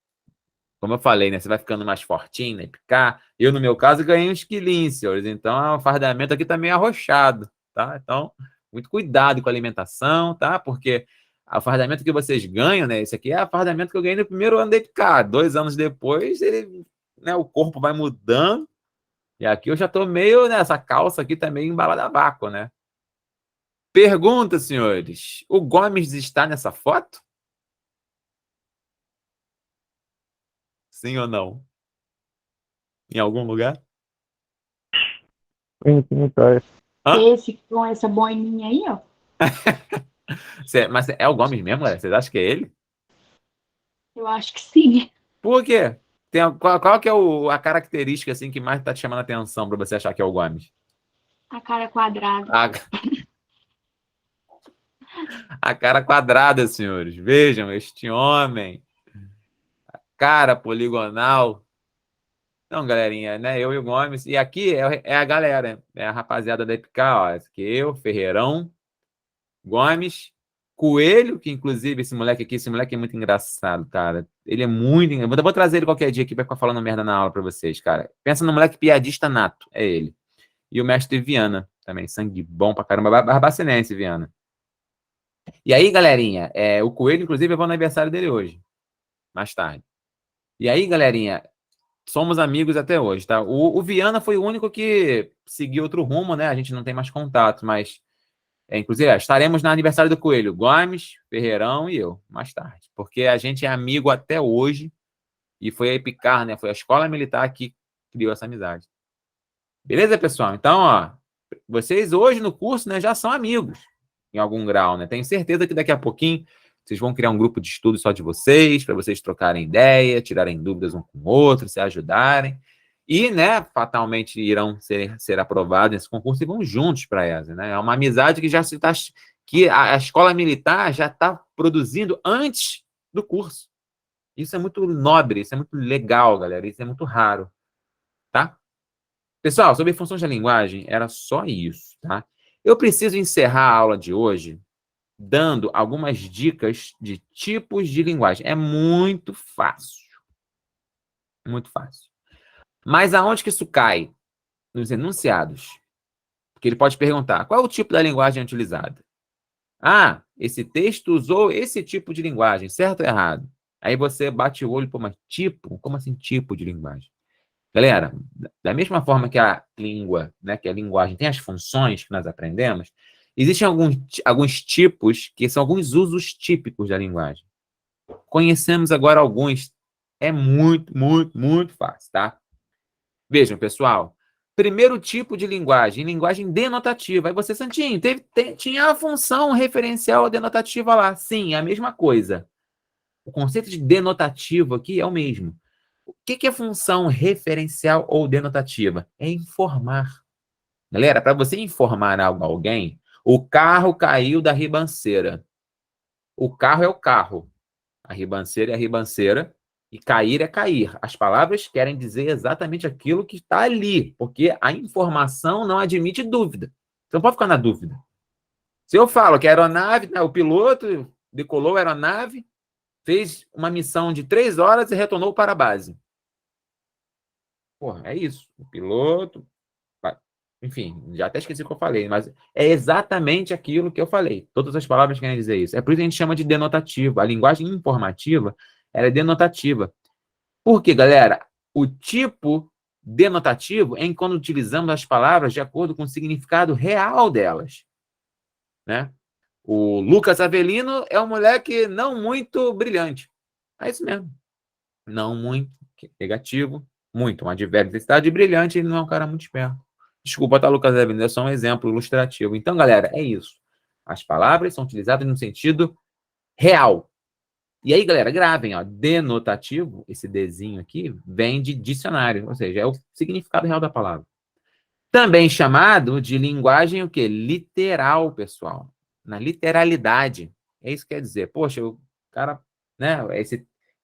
como eu falei, né, você vai ficando mais fortinho, né, picar. Eu, no meu caso, ganhei uns quilinhos, senhores. Então, o fardamento aqui tá meio arrochado, tá? Então, muito cuidado com a alimentação, tá? Porque o fardamento que vocês ganham, né, esse aqui é o fardamento que eu ganhei no 1º ano de picar. 2 anos depois, o corpo vai mudando. E aqui eu já tô meio, né, essa calça aqui tá meio embalada a vácuo, né? Pergunta, senhores. O Gomes está nessa foto? Sim ou não? Em algum lugar? Sim, tá. Hã? Esse com essa boininha aí, ó. Mas é o Gomes mesmo, galera? Vocês acham que é ele? Eu acho que sim. Por quê? Qual que é a característica assim, que mais tá te chamando a atenção para você achar que é o Gomes? A cara quadrada. A cara quadrada, senhores. Vejam, este homem. A cara poligonal. Então, galerinha, né? Eu e o Gomes. E aqui é a galera, é a rapaziada da EPICAR, ó. Esse aqui eu, Ferreirão, Gomes, Coelho, que inclusive esse moleque é muito engraçado, cara. Ele é muito engraçado. Eu vou trazer ele qualquer dia aqui pra ficar falando merda na aula pra vocês, cara. Pensa no moleque piadista nato, é ele. E o mestre Viana, também, sangue bom pra caramba, barbacinense, Viana. E aí, galerinha, o Coelho, inclusive, eu vou no aniversário dele hoje, mais tarde. E aí, galerinha, somos amigos até hoje, tá? O Viana foi o único que seguiu outro rumo, né? A gente não tem mais contato, mas... inclusive, estaremos no aniversário do Coelho, Gomes, Ferreirão e eu, mais tarde. Porque a gente é amigo até hoje e foi a EPICAR, né? Foi a escola militar que criou essa amizade. Beleza, pessoal? Então, ó, vocês hoje no curso, né, já são amigos, em algum grau, né? Tenho certeza que daqui a pouquinho vocês vão criar um grupo de estudo só de vocês, para vocês trocarem ideia, tirarem dúvidas um com o outro, se ajudarem. E, né, fatalmente irão ser aprovados nesse concurso e vão juntos para a ESA, né? É uma amizade que já se está, que a escola militar já está produzindo antes do curso. Isso é muito nobre, isso é muito legal, galera, isso é muito raro, tá? Pessoal, sobre funções da linguagem, era só isso, tá? Eu preciso encerrar a aula de hoje dando algumas dicas de tipos de linguagem. É muito fácil. Muito fácil. Mas aonde que isso cai? Nos enunciados. Porque ele pode perguntar, qual é o tipo da linguagem utilizada? Ah, esse texto usou esse tipo de linguagem, certo ou errado? Aí você bate o olho, pô, mas tipo? Como assim tipo de linguagem? Galera, da mesma forma que a língua, né, que a linguagem tem as funções que nós aprendemos, existem alguns tipos que são alguns usos típicos da linguagem. Conhecemos agora alguns. É muito, muito, muito fácil, tá? Vejam, pessoal. Primeiro tipo de linguagem, linguagem denotativa. Aí você, Santinho, tinha a função referencial denotativa lá. Sim, é a mesma coisa. O conceito de denotativo aqui é o mesmo. O que é função referencial ou denotativa? É informar. Galera, para você informar algo a alguém, o carro caiu da ribanceira. O carro é o carro. A ribanceira é a ribanceira. E cair é cair. As palavras querem dizer exatamente aquilo que está ali, porque a informação não admite dúvida. Você não pode ficar na dúvida. Se eu falo que a aeronave, né, o piloto decolou a aeronave, fez uma missão de 3 horas e retornou para a base. Porra, é isso. O piloto... Enfim, já até esqueci o que eu falei, mas é exatamente aquilo que eu falei. Todas as palavras querem dizer isso. É por isso que a gente chama de denotativo. A linguagem informativa, ela é denotativa. Por quê, galera? O tipo denotativo é quando utilizamos as palavras de acordo com o significado real delas, né? O Lucas Avelino é um moleque não muito brilhante. É isso mesmo. Não muito negativo, muito. Um advérbio de cidade brilhante, ele não é um cara muito esperto. Desculpa, tá, Lucas Avelino? É só um exemplo ilustrativo. Então, galera, é isso. As palavras são utilizadas no sentido real. E aí, galera, gravem, ó, denotativo, esse Dzinho aqui, vem de dicionário, ou seja, é o significado real da palavra. Também chamado de linguagem, o quê? Literal, pessoal. Na literalidade. É isso que quer dizer. Poxa, o cara, né,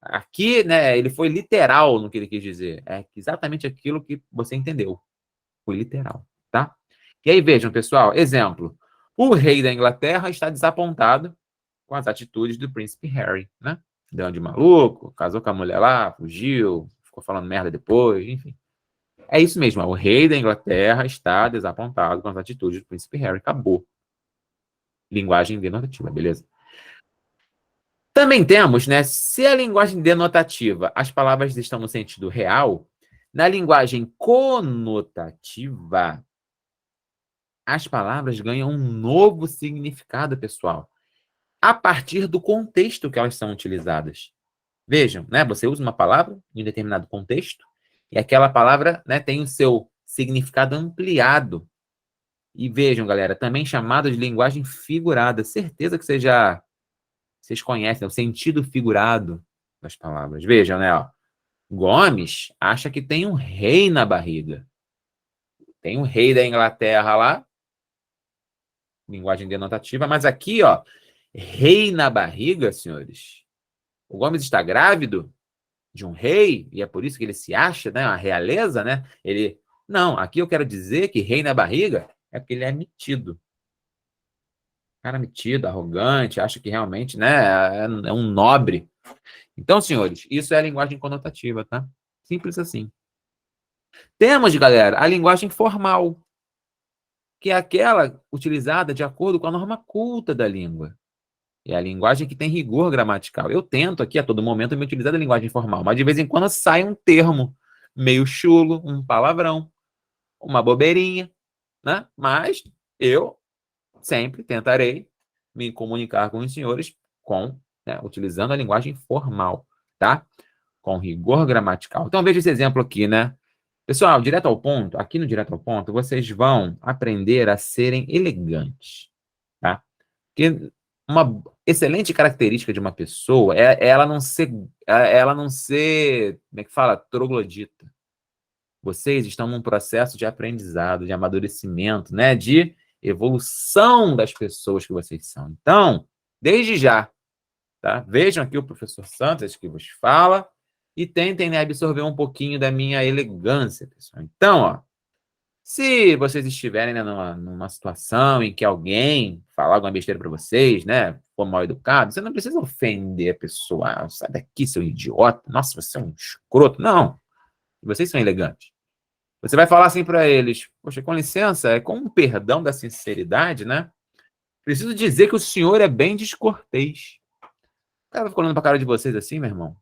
aqui, né, ele foi literal no que ele quis dizer. É exatamente aquilo que você entendeu. Foi literal, tá? E aí, vejam, pessoal, exemplo. O rei da Inglaterra está desapontado com as atitudes do príncipe Harry, né? Deu de maluco, casou com a mulher lá, fugiu, ficou falando merda depois, enfim. É isso mesmo, o rei da Inglaterra está desapontado com as atitudes do príncipe Harry. Acabou. Linguagem denotativa, beleza? Também temos, né, se a linguagem denotativa, as palavras estão no sentido real, na linguagem conotativa, as palavras ganham um novo significado, pessoal, a partir do contexto que elas são utilizadas. Vejam, né? Você usa uma palavra em um determinado contexto e aquela palavra, né, tem o seu significado ampliado. E vejam, galera, também chamado de linguagem figurada. Certeza que vocês conhecem, né, o sentido figurado das palavras. Vejam, né? Ó, Gomes acha que tem um rei na barriga. Tem um rei da Inglaterra lá, linguagem denotativa, mas aqui, ó, rei na barriga, senhores. O Gomes está grávido de um rei, e é por isso que ele se acha, né, a realeza, né? Ele, não, aqui eu quero dizer que rei na barriga é porque ele é metido. Cara metido, arrogante, acha que realmente, né, é um nobre. Então, senhores, isso é a linguagem conotativa, tá? Simples assim. Temos, galera, a linguagem formal, que é aquela utilizada de acordo com a norma culta da língua. É a linguagem que tem rigor gramatical. Eu tento aqui, a todo momento, me utilizar da linguagem formal, mas de vez em quando sai um termo meio chulo, um palavrão, uma bobeirinha, né? Mas eu sempre tentarei me comunicar com os senhores né, utilizando a linguagem formal, tá? Com rigor gramatical. Então, veja esse exemplo aqui, né? Pessoal, direto ao ponto, aqui no direto ao ponto, vocês vão aprender a serem elegantes, tá? Porque uma excelente característica de uma pessoa é ela não ser, como é que fala? Troglodita. vocês estão num processo de aprendizado, de amadurecimento, né? De evolução das pessoas que vocês são. Então, desde já, tá? Vejam aqui o professor Santos que vos fala e tentem, né, absorver um pouquinho da minha elegância, pessoal. Então, ó, se vocês estiverem, né, numa situação em que alguém falar alguma besteira para vocês, né, for mal educado, você não precisa ofender a pessoa. Ah, sai daqui, seu idiota. Nossa, você é um escroto. Não. Vocês são elegantes. Você vai falar assim para eles: poxa, com licença, é com um perdão da sinceridade, né? Preciso dizer que o senhor é bem descortês. O cara vai ficar olhando para a cara de vocês assim, meu irmão.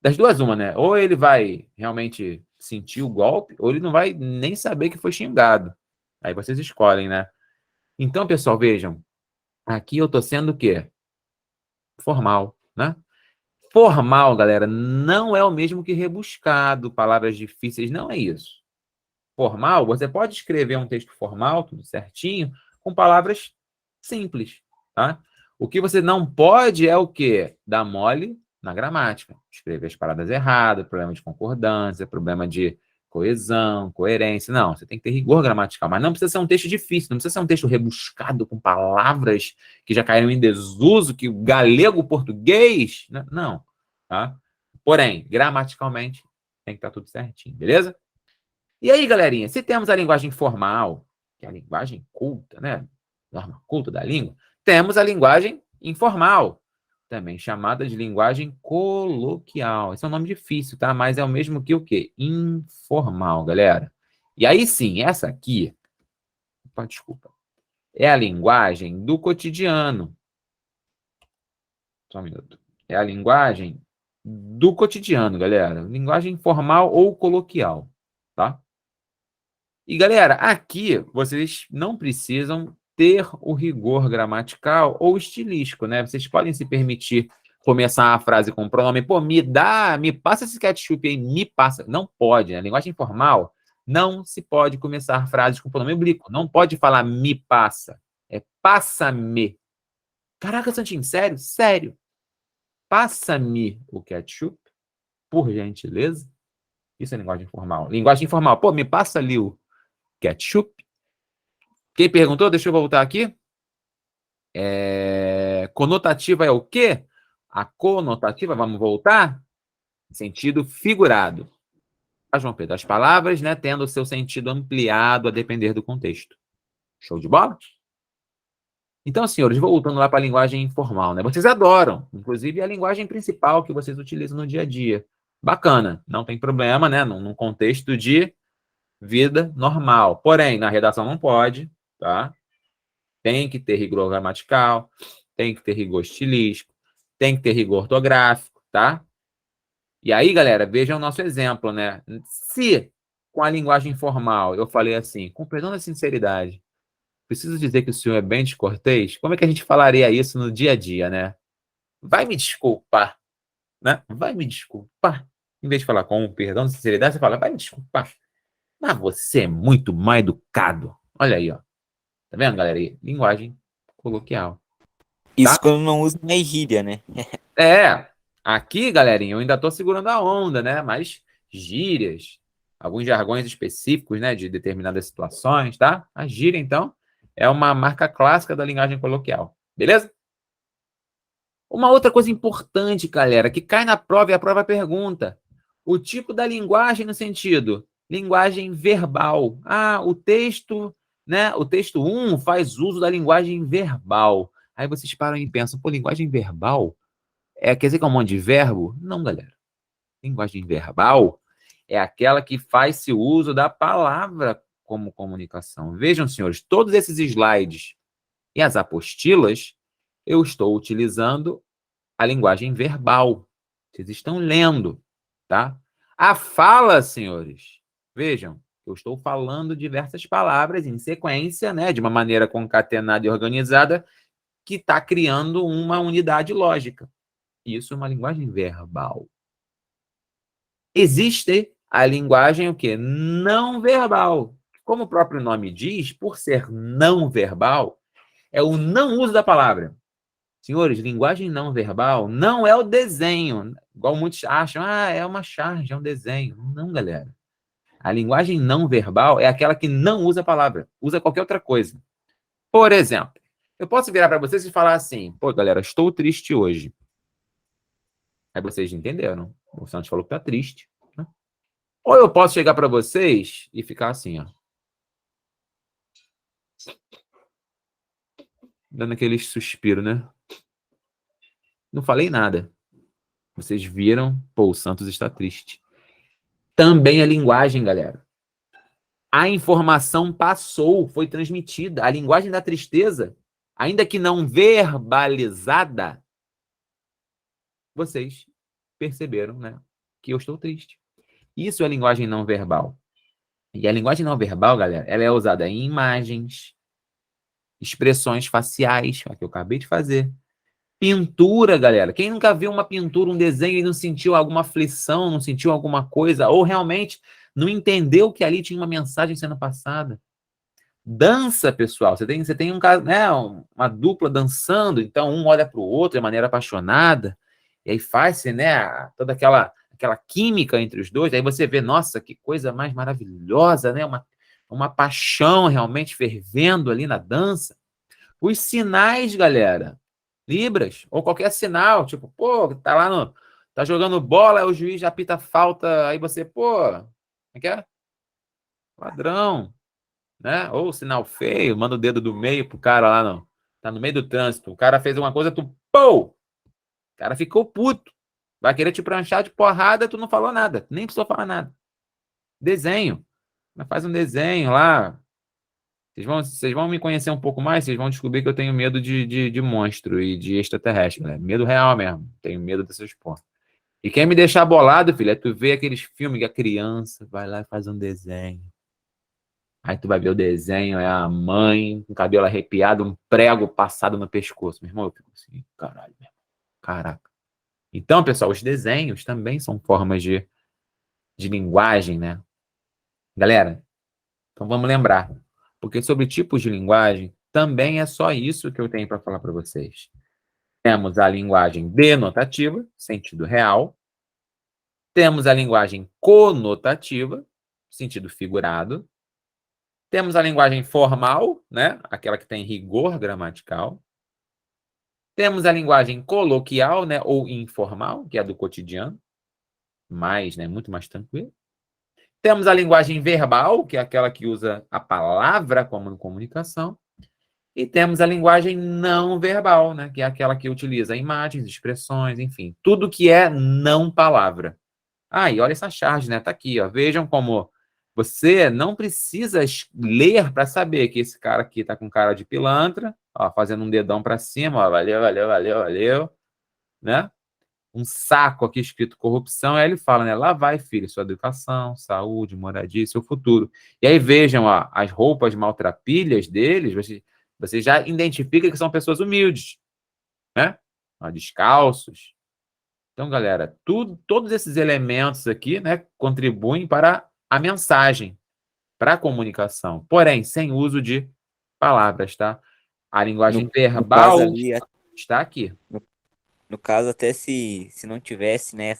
Das duas, uma, né? Ou ele vai realmente sentir o golpe, ou ele não vai nem saber que foi xingado. Aí vocês escolhem, né? Então, pessoal, vejam. Aqui eu tô sendo o quê? Formal, né? Formal, galera, não é o mesmo que rebuscado, palavras difíceis, não é isso. Formal, você pode escrever um texto formal, tudo certinho, com palavras simples, tá? O que você não pode é o quê? Dar mole na gramática. Escrever as palavras erradas, problema de concordância, problema de coesão, coerência. Não, você tem que ter rigor gramatical, mas não precisa ser um texto difícil, não precisa ser um texto rebuscado com palavras que já caíram em desuso, que o galego, o português, não, tá? Porém, gramaticalmente, tem que estar tudo certinho, beleza? E aí, galerinha, se temos a linguagem formal, que é a linguagem culta, né? Norma culta da língua, temos a linguagem informal, também chamada de linguagem coloquial. Esse é um nome difícil, tá? Mas é o mesmo que o quê? Informal, galera. E aí sim, essa aqui, opa, desculpa, é a linguagem do cotidiano. Só um minuto. É a linguagem do cotidiano, galera. Linguagem informal ou coloquial, tá? E, galera, aqui vocês não precisam ter o rigor gramatical ou estilístico, né? Vocês podem se permitir começar a frase com o pronome, pô, me passa esse ketchup aí, me passa. Não pode, né? Linguagem informal, não se pode começar frases com pronome oblíquo. Não pode falar me passa. É passa-me. Caraca, Santinho, sério? Sério. Passa-me o ketchup, por gentileza. Isso é linguagem informal. Linguagem informal, pô, me passa ali o ketchup. Quem perguntou? Deixa eu voltar aqui. Conotativa é o quê? A conotativa, vamos voltar? Sentido figurado. Tá, João Pedro? As palavras, né, tendo o seu sentido ampliado a depender do contexto. Show de bola? Então, senhores, voltando lá para a linguagem informal, né? Vocês adoram. Inclusive, é a linguagem principal que vocês utilizam no dia a dia. Bacana. Não tem problema, né? Num contexto de vida normal. Porém, na redação não pode, tá? Tem que ter rigor gramatical, tem que ter rigor estilístico, tem que ter rigor ortográfico, tá? E aí, galera, vejam o nosso exemplo, né? Se com a linguagem informal eu falei assim, com perdão da sinceridade, preciso dizer que o senhor é bem descortês, como é que a gente falaria isso no dia a dia, né? Vai me desculpar, né? Vai me desculpar. Em vez de falar com perdão da sinceridade, você fala, vai me desculpar. Mas você é muito mal educado. Olha aí, ó. Tá vendo, galera? Linguagem coloquial. Isso quando não usa na gíria, né? Aqui, galerinha, eu ainda tô segurando a onda, né? Mas gírias, alguns jargões específicos, né, de determinadas situações, tá? A gíria, então, é uma marca clássica da linguagem coloquial. Beleza? Uma outra coisa importante, galera, que cai na prova e a prova pergunta. O tipo da linguagem no sentido linguagem verbal. Ah, o texto, né? O texto 1 faz uso da linguagem verbal. Aí vocês param e pensam, pô, linguagem verbal? Quer dizer que é um monte de verbo? Não, galera. Linguagem verbal é aquela que faz-se uso da palavra como comunicação. Vejam, senhores, todos esses slides e as apostilas, eu estou utilizando a linguagem verbal. Vocês estão lendo, tá? A fala, senhores, vejam, eu estou falando diversas palavras em sequência, né, de uma maneira concatenada e organizada, que está criando uma unidade lógica. Isso é uma linguagem verbal. Existe a linguagem o quê? Não verbal. Como o próprio nome diz, por ser não verbal, é o não uso da palavra. Senhores, linguagem não verbal não é o desenho, igual muitos acham, é uma charge, é um desenho. Não, galera. A linguagem não verbal é aquela que não usa a palavra, usa qualquer outra coisa. Por exemplo, eu posso virar para vocês e falar assim, pô, galera, estou triste hoje. Aí vocês entenderam. O Santos falou que tá triste. Né? Ou eu posso chegar para vocês e ficar assim, ó. Dando aquele suspiro, né? Não falei nada. Vocês viram, pô, o Santos está triste. Também a linguagem, galera. A informação passou, foi transmitida. A linguagem da tristeza, ainda que não verbalizada, vocês perceberam, né? Que eu estou triste. Isso é linguagem não verbal. E a linguagem não verbal, galera, ela é usada em imagens, expressões faciais, a que eu acabei de fazer. Pintura, galera. Quem nunca viu uma pintura, um desenho e não sentiu alguma aflição, não sentiu alguma coisa, ou realmente não entendeu que ali tinha uma mensagem sendo passada? Dança, pessoal. Você tem um caso, né, uma dupla dançando, então um olha para o outro de maneira apaixonada, e aí faz-se, né, toda aquela química entre os dois. Aí você vê, nossa, que coisa mais maravilhosa, né? Uma paixão realmente fervendo ali na dança. Os sinais, galera. Libras, ou qualquer sinal, tipo, pô, tá jogando bola, aí o juiz já apita falta, aí você, pô, como é que é? Ladrão, né? Ou sinal feio, manda o dedo do meio pro cara lá, não. Tá no meio do trânsito, o cara fez uma coisa, tu, pô! O cara ficou puto. Vai querer te pranchar de porrada, tu não falou nada, nem precisou falar nada. Desenho. Faz um desenho lá. Vocês vão me conhecer um pouco mais, vocês vão descobrir que eu tenho medo de monstro e de extraterrestre, né? Medo real mesmo. Tenho medo dessas porra. E quem me deixar bolado, filho, é tu ver aqueles filmes que a criança vai lá e faz um desenho. Aí tu vai ver o desenho, é a mãe com o cabelo arrepiado, um prego passado no pescoço. Meu irmão, eu fico assim, caralho, meu irmão. Caraca. Então, pessoal, os desenhos também são formas de linguagem, né? Galera, então vamos lembrar. Porque sobre tipos de linguagem, também é só isso que eu tenho para falar para vocês. Temos a linguagem denotativa, sentido real. Temos a linguagem conotativa, sentido figurado. Temos a linguagem formal, né? Aquela que tem rigor gramatical. Temos a linguagem coloquial, né? Ou informal, que é a do cotidiano. Mais, né? Muito mais tranquilo. Temos a linguagem verbal, que é aquela que usa a palavra como comunicação. E temos a linguagem não verbal, né? Que é aquela que utiliza imagens, expressões, enfim, tudo que é não palavra. Ah, e olha essa charge, né? Tá aqui, ó. Vejam como você não precisa ler para saber que esse cara aqui tá com cara de pilantra, ó, fazendo um dedão para cima, ó, valeu, valeu, valeu, valeu, né? Um saco aqui escrito corrupção, aí ele fala, né? Lá vai, filho, sua educação, saúde, moradia, seu futuro. E aí vejam, ó, as roupas maltrapilhas deles, você já identifica que são pessoas humildes, né? Ó, descalços. Então, galera, todos esses elementos aqui, né, contribuem para a mensagem, para a comunicação, porém, sem uso de palavras, tá? A linguagem verbal ali, está aqui. no caso, até se não tivesse, né,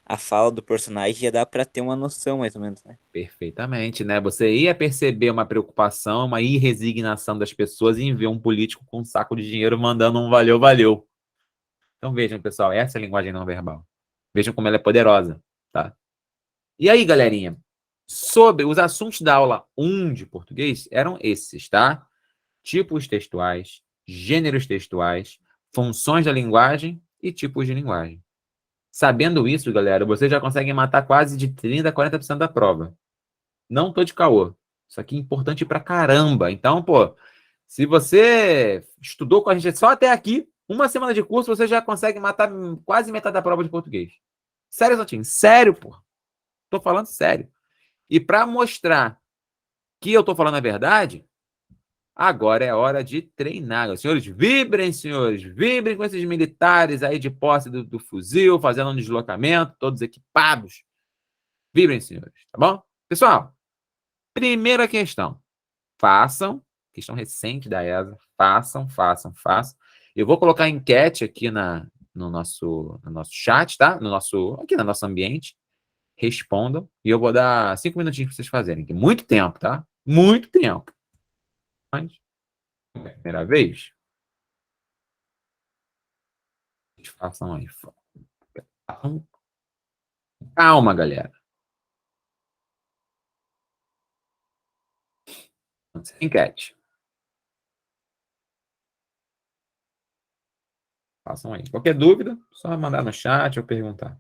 a fala do personagem, já dá pra ter uma noção, mais ou menos, né? Perfeitamente, né? Você ia perceber uma preocupação, uma irresignação das pessoas em ver um político com um saco de dinheiro mandando um valeu, valeu. Então vejam, pessoal, essa é a linguagem não verbal. Vejam como ela é poderosa, tá? E aí, galerinha, sobre os assuntos da aula 1 de português eram esses, tá? Tipos textuais, gêneros textuais, funções da linguagem e tipos de linguagem. Sabendo isso, galera, vocês já conseguem matar quase de 30% a 40% da prova. Não tô de caô. Isso aqui é importante pra caramba. Então, pô, se você estudou com a gente só até aqui, uma semana de curso, você já consegue matar quase metade da prova de português. Sério, Santinho? Sério, pô. Tô falando sério. E para mostrar que eu tô falando a verdade, agora é hora de treinar. Senhores, vibrem com esses militares aí de posse do fuzil, fazendo um deslocamento, todos equipados. Vibrem, senhores, tá bom? Pessoal, primeira questão. Façam, questão recente da ESA, façam. Eu vou colocar a enquete aqui no nosso chat, tá? Aqui no nosso ambiente. respondam. E eu vou dar 5 minutinhos para vocês fazerem. Que muito tempo, tá? Muito tempo. Mas, primeira vez, vocês façam aí. Calma, galera. Enquete. Façam aí. Qualquer dúvida, só mandar no chat ou perguntar.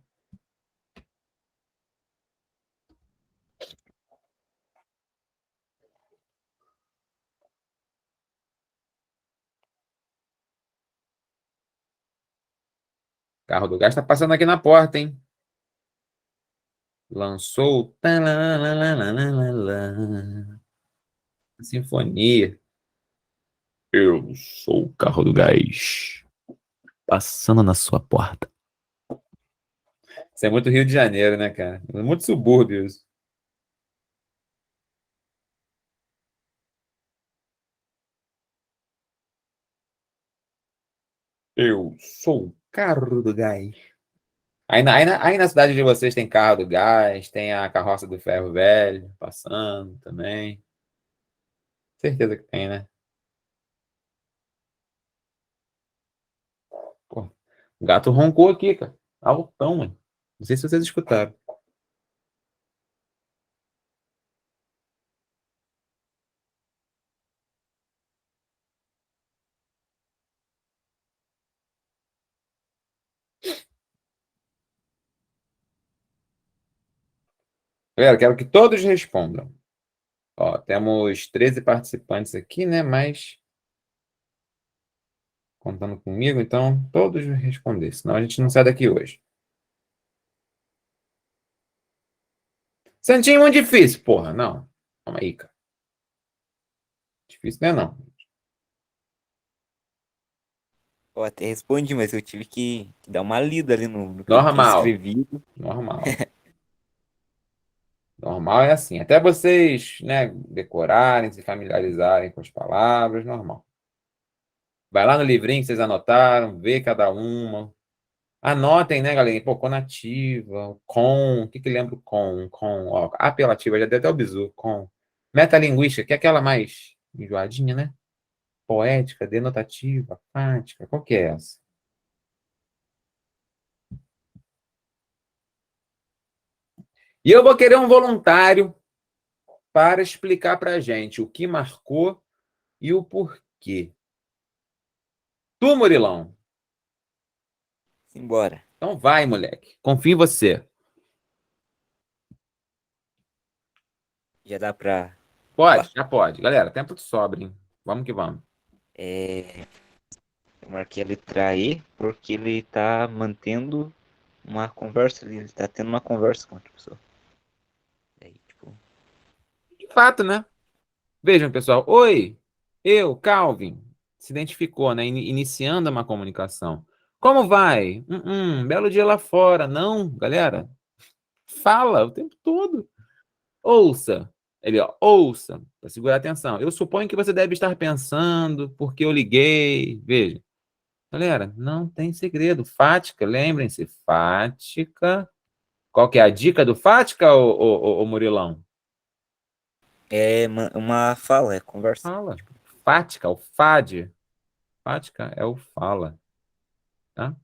Carro do Gás tá passando aqui na porta, hein? Lançou Sinfonia. Eu sou o Carro do Gás. Passando na sua porta. Isso é muito Rio de Janeiro, né, cara? É muito subúrbio isso. Eu sou o Carro do Gás. Aí na cidade de vocês tem carro do gás, tem a carroça do ferro velho passando também. Certeza que tem, né? Pô, o gato roncou aqui, cara. Altão, mano. Não sei se vocês escutaram. Galera, quero que todos respondam. Ó, temos 13 participantes aqui, né? Mas contando comigo, então todos vão responder, senão a gente não sai daqui hoje. Santinho é muito difícil, porra. Não. Calma aí, cara. Difícil não é não. Eu até respondi, mas eu tive que dar uma lida ali no que eu tinha Normal. escrevido. Normal. Normal é assim. Até vocês, né, decorarem, se familiarizarem com as palavras, normal. Vai lá no livrinho que vocês anotaram, vê cada uma. Anotem, né, galera? Pô, conativa, com. O que que lembra o com? Com, ó, apelativa, já deu até o bizu. Com. Metalinguística, que é aquela mais enjoadinha, né? Poética, denotativa, fática. Qual que é essa? E eu vou querer um voluntário para explicar pra gente o que marcou e o porquê. Tu, Murilão. Simbora. Então vai, moleque. Confio em você. Já dá pra. Pode? Já pode. Galera, tempo de sobra, hein? Vamos que vamos. Eu marquei a letra E porque ele tá mantendo uma conversa ali. Ele tá tendo uma conversa com outra pessoa. Daí, tipo. De fato, né? Vejam, pessoal. Oi, eu, Calvin. Se identificou, né? Iniciando uma comunicação. Como vai? Belo dia lá fora. Não, galera. Fala o tempo todo. Ouça. Ele, ó, ouça, para segurar a atenção. Eu suponho que você deve estar pensando, porque eu liguei. Veja. Galera, não tem segredo. Fática, lembrem-se. Fática. Qual que é a dica do Fática, ô Murilão? É uma fala, é conversa. Fala. Fática, o FAD. Fática é o fala. Tá?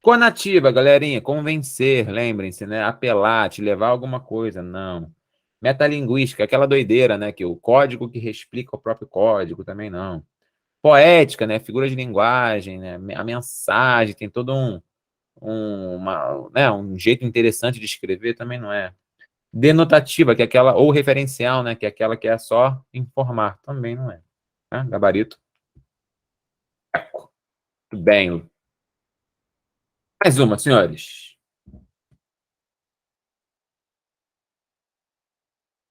Conativa, galerinha. Convencer, lembrem-se, né? Apelar, te levar a alguma coisa. Não. Metalinguística, aquela doideira, né? Que o código que reexplica o próprio código também não. Poética, né? Figura de linguagem, né? A mensagem tem todo um jeito interessante de escrever, também não é. Denotativa, que é aquela, ou referencial, né? Que é aquela que é só informar, também não é. Tá? Gabarito. Tudo bem. Mais uma, senhores.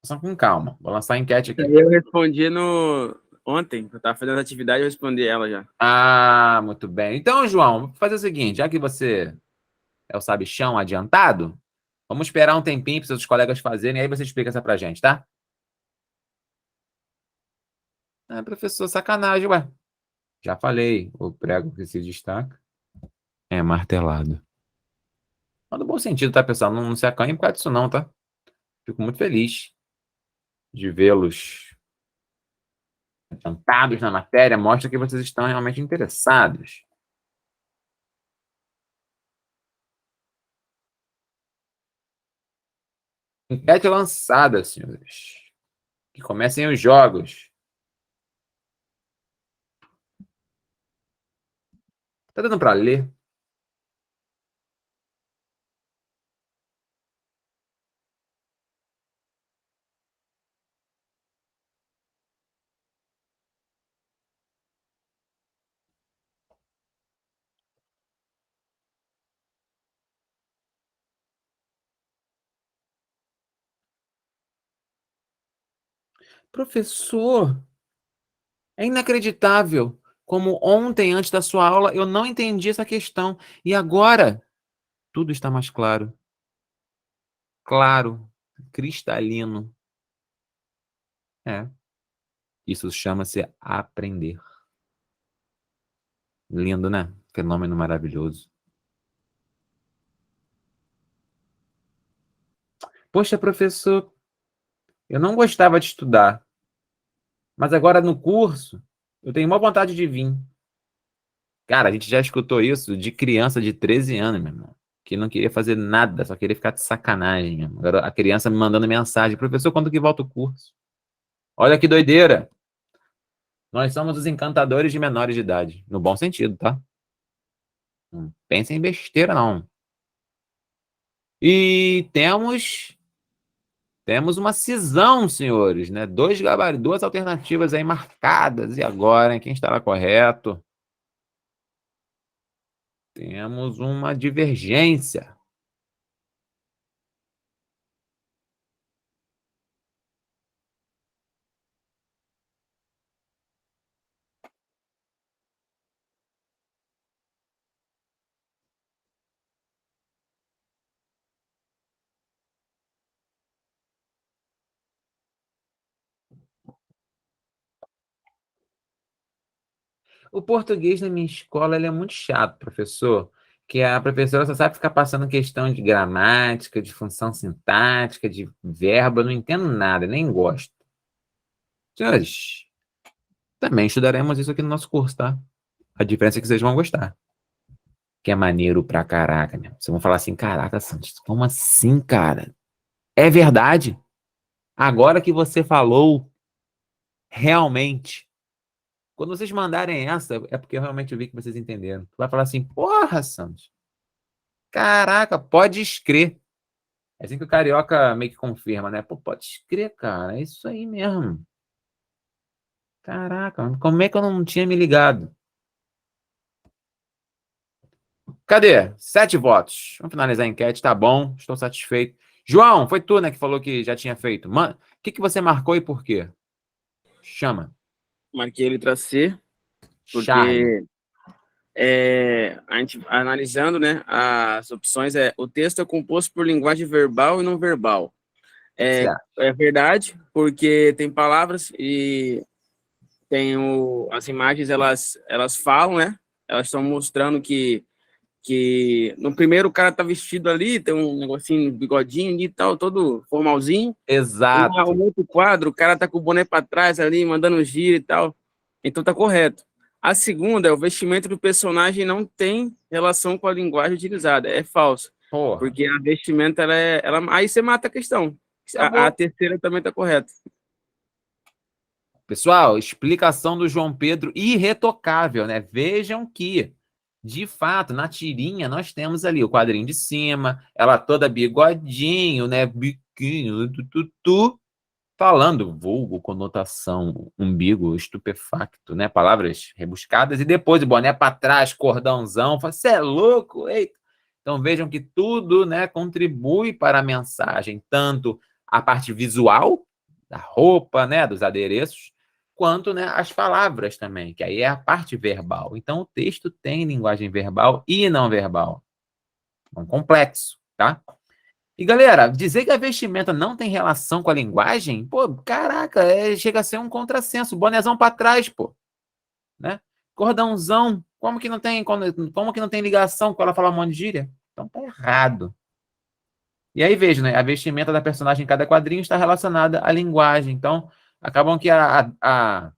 Só com calma. Vou lançar a enquete aqui. Eu respondi no ontem, eu tava fazendo atividade, eu respondi ela já. Ah, muito bem. Então, João, vou fazer o seguinte, já que você é o sabichão adiantado, vamos esperar um tempinho para seus colegas fazerem, aí você explica essa pra gente, tá? Ah, professor, sacanagem, ué. Já falei, o prego que se destaca é martelado. Mas no bom sentido, tá, pessoal? Não se acanhe por causa disso não, tá? Fico muito feliz de vê-los adiantados na matéria. Mostra que vocês estão realmente interessados. Enquete lançada, senhores. Que comecem os jogos. Tá dando para ler? Professor, é inacreditável como ontem, antes da sua aula, eu não entendi essa questão. E agora, tudo está mais claro. Claro, cristalino. É, isso chama-se aprender. Lindo, né? Fenômeno maravilhoso. Poxa, professor, eu não gostava de estudar, mas agora no curso eu tenho uma vontade de vir. Cara, a gente já escutou isso de criança de 13 anos, meu irmão, que não queria fazer nada, só queria ficar de sacanagem, meu irmão. Agora a criança me mandando mensagem: professor, quando que volta o curso? Olha que doideira. Nós somos os encantadores de menores de idade, no bom sentido, tá? Não pensem em besteira, não. E temos uma cisão, senhores, né? Duas alternativas aí marcadas. E agora, hein? Quem estará correto? Temos uma divergência. O português na minha escola ele é muito chato, professor. Que a professora só sabe ficar passando questão de gramática, de função sintática, de verbo. Eu não entendo nada, nem gosto. Senhores, também estudaremos isso aqui no nosso curso, tá? A diferença é que vocês vão gostar. Que é maneiro pra caraca, né? Vocês vão falar assim: caraca, Santos, como assim, cara? É verdade? Agora que você falou, realmente. Quando vocês mandarem essa, é porque eu realmente vi que vocês entenderam. Tu vai falar assim: porra, Santos. Caraca, pode escrever. É assim que o carioca meio que confirma, né? Pô, pode escrever, cara. É isso aí mesmo. Caraca, como é que eu não tinha me ligado? Cadê? 7 votos. Vamos finalizar a enquete, tá bom. Estou satisfeito. João, foi tu, né, que falou que já tinha feito. Mano, o que você marcou e por quê? Chama. Marquei a letra C, Charme. porque a gente analisando, né, as opções, o texto é composto por linguagem verbal e não verbal. Certo. É verdade, porque tem palavras e tem as imagens, elas falam, né? Elas estão mostrando que no primeiro o cara tá vestido ali, tem um negocinho, bigodinho ali e tal, todo formalzinho. Exato. Um outro quadro, o cara tá com o boné para trás ali, mandando giro e tal. Então tá correto. A segunda é o vestimento do personagem não tem relação com a linguagem utilizada. É falso. Porra. Porque a vestimenta, aí você mata a questão. A terceira também tá correta. Pessoal, explicação do João Pedro irretocável, né? Vejam que, de fato, na tirinha nós temos ali o quadrinho de cima, ela toda bigodinho, né? Biquinho, falando, vulgo, conotação, umbigo, estupefacto, né? Palavras rebuscadas, e depois o boné para trás, cordãozão, você é louco, eita. Então vejam que tudo, né, contribui para a mensagem, tanto a parte visual da roupa, né, dos adereços, quanto, né, as palavras também, que aí é a parte verbal. Então o texto tem linguagem verbal e não verbal. É um complexo, tá? E, galera, dizer que a vestimenta não tem relação com a linguagem, pô, caraca, chega a ser um contrassenso. Bonezão pra trás, pô, né? Cordãozão, como que não tem ligação com ela falar um monte de gíria? Então tá errado. E aí veja, né? A vestimenta da personagem em cada quadrinho está relacionada à linguagem. Então, acabam que a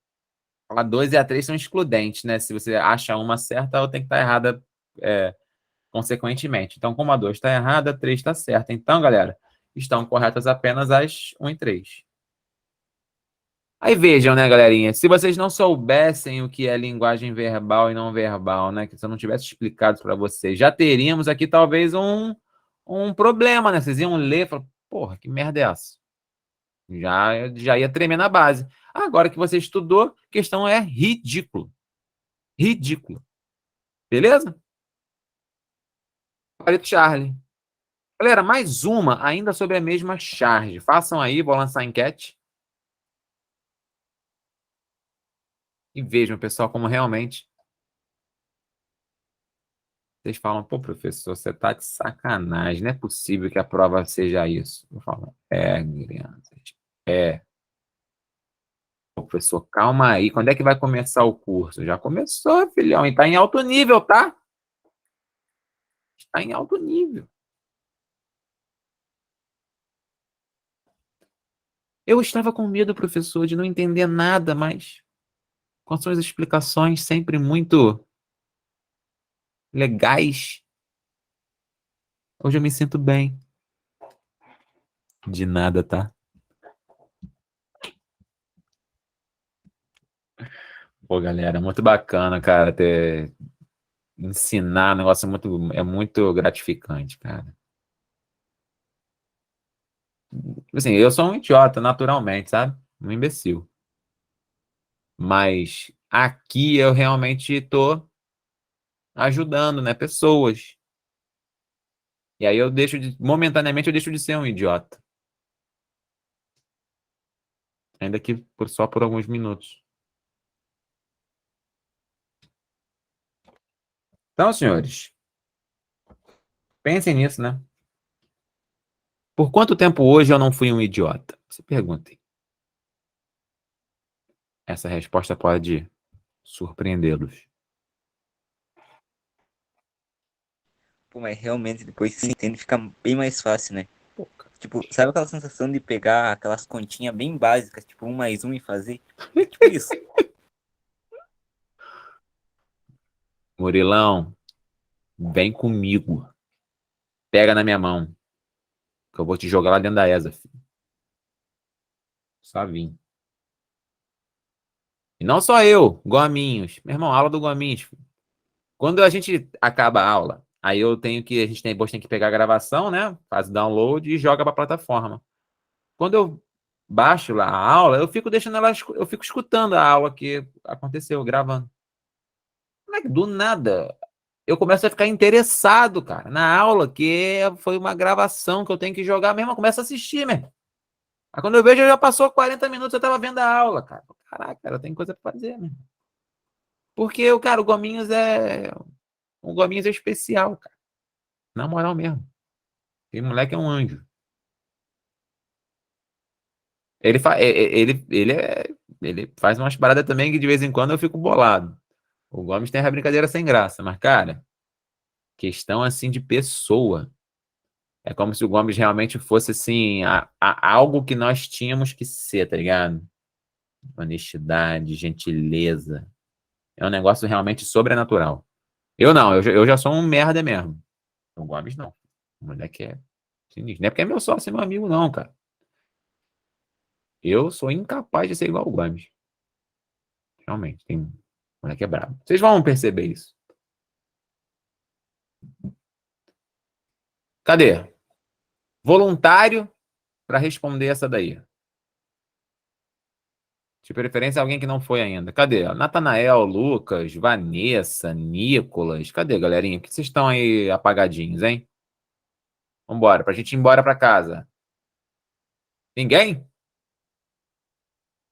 2 e a 3 são excludentes, né? Se você acha uma certa, ela tem que estar errada consequentemente. Então, como a 2 está errada, a 3 está certa. Então, galera, estão corretas apenas as 1 e 3. Aí vejam, né, galerinha? Se vocês não soubessem o que é linguagem verbal e não verbal, né? Que se eu não tivesse explicado para vocês, já teríamos aqui talvez um problema, né? Vocês iam ler e falar, porra, que merda é essa? Já ia tremer na base. Agora que você estudou, a questão é ridículo. Ridículo. Beleza? Palito Charlie. Galera, mais uma ainda sobre a mesma charge. Façam aí, vou lançar a enquete. E vejam, pessoal, como realmente vocês falam, pô, professor, você tá de sacanagem, não é possível que a prova seja isso. Eu falo, crianças, Pô, professor, calma aí, quando é que vai começar o curso? Já começou, filhão, e tá em alto nível, tá? Está em alto nível. Eu estava com medo, professor, de não entender nada, mas com suas explicações sempre muito legais, hoje eu me sinto bem. De nada, tá? Pô, galera, muito bacana, cara, ensinar um negócio é muito gratificante, cara. Assim, eu sou um idiota, naturalmente, sabe? Um imbecil. Mas aqui eu realmente tô ajudando, né, pessoas. E aí momentaneamente eu deixo de ser um idiota. Ainda que só por alguns minutos. Então, senhores, pensem nisso, né? Por quanto tempo hoje eu não fui um idiota? Se perguntem. Essa resposta pode surpreendê-los. Pô, mas realmente depois que você entende fica bem mais fácil, né? Pô, cara. Tipo, sabe aquela sensação de pegar aquelas continhas bem básicas, tipo 1 mais 1 e fazer? É tipo isso. Murilão, vem comigo. Pega na minha mão. Que eu vou te jogar lá dentro da ESA, filho. Só vim. E não só eu, Gominhos. Meu irmão, aula do Gominhos, filho. Quando a gente acaba a aula, aí a gente tem que pegar a gravação, né? Faz o download e joga para a plataforma. Quando eu baixo lá a aula, eu fico escutando a aula que aconteceu, gravando. Moleque, do nada, eu começo a ficar interessado, cara, na aula, que foi uma gravação que eu tenho que jogar mesmo, eu começo a assistir, mesmo. Aí quando eu vejo, já passou 40 minutos, eu tava vendo a aula, cara. Caraca, cara, eu tenho coisa pra fazer, mesmo. Porque, cara, o Gominhos é especial, cara. Na moral mesmo. Esse moleque é um anjo. Ele faz umas paradas também que de vez em quando eu fico bolado. O Gomes tem a brincadeira sem graça, mas, cara, questão assim de pessoa. É como se o Gomes realmente fosse assim, algo que nós tínhamos que ser, tá ligado? Honestidade, gentileza. É um negócio realmente sobrenatural. Eu não, eu já sou um merda mesmo. O Gomes não. O moleque é sinistro. Não é porque é meu sócio, é meu amigo, não, cara. Eu sou incapaz de ser igual o Gomes. Realmente, o moleque é brabo. Vocês vão perceber isso. Cadê? Voluntário para responder essa daí. De preferência, alguém que não foi ainda. Cadê? Natanael, Lucas, Vanessa, Nicolas. Cadê, galerinha? Por que vocês estão aí apagadinhos, hein? Vambora, pra gente ir embora pra casa. Ninguém?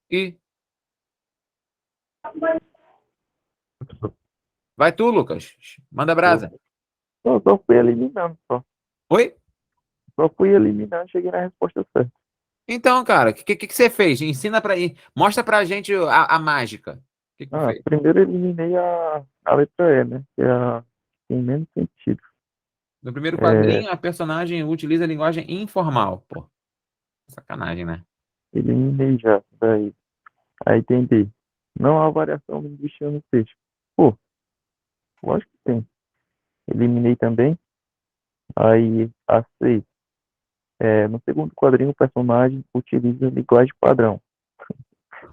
E vai tu, Lucas. Manda brasa. Eu só fui eliminando, só. Oi? Só fui eliminando, cheguei na resposta certa. Então, cara, o que você fez? Ensina pra ir. Mostra pra gente a mágica. O que tu fez? Primeiro eu eliminei a letra E, né? Que é a que tem menos sentido. No primeiro quadrinho, a personagem utiliza a linguagem informal. Pô, sacanagem, né? Eliminei já. Daí. Aí tem D. Não há variação linguística no texto. Pô, lógico que tem. Eliminei também. Aí a C. No segundo quadrinho, o personagem utiliza linguagem padrão.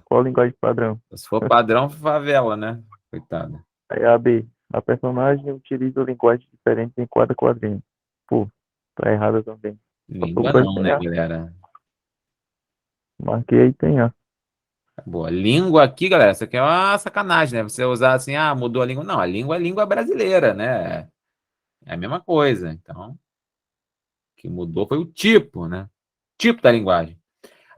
Qual linguagem padrão? Se for padrão, favela, né? Coitado. Aí a B. A personagem utiliza linguagem diferente em cada quadrinho. Pô, tá errada também. Só Língua sobrou não, tem né, A. galera? Marquei aí, tem A. Boa. Língua aqui, galera, isso aqui é uma sacanagem, né? Você usar assim, mudou a língua. Não, a língua é língua brasileira, né? É a mesma coisa. Então, o que mudou foi o tipo, né? Tipo da linguagem.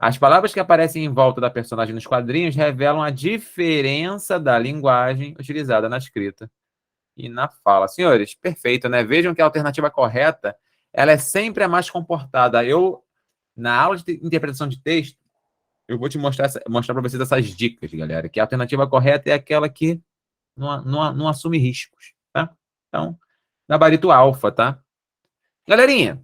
As palavras que aparecem em volta da personagem nos quadrinhos revelam a diferença da linguagem utilizada na escrita e na fala. Senhores, perfeito, né? Vejam que a alternativa correta, ela é sempre a mais comportada. Na aula de interpretação de texto, eu vou te mostrar para vocês essas dicas, galera, que a alternativa correta é aquela que não assume riscos, tá? Então, gabarito alfa, tá? Galerinha,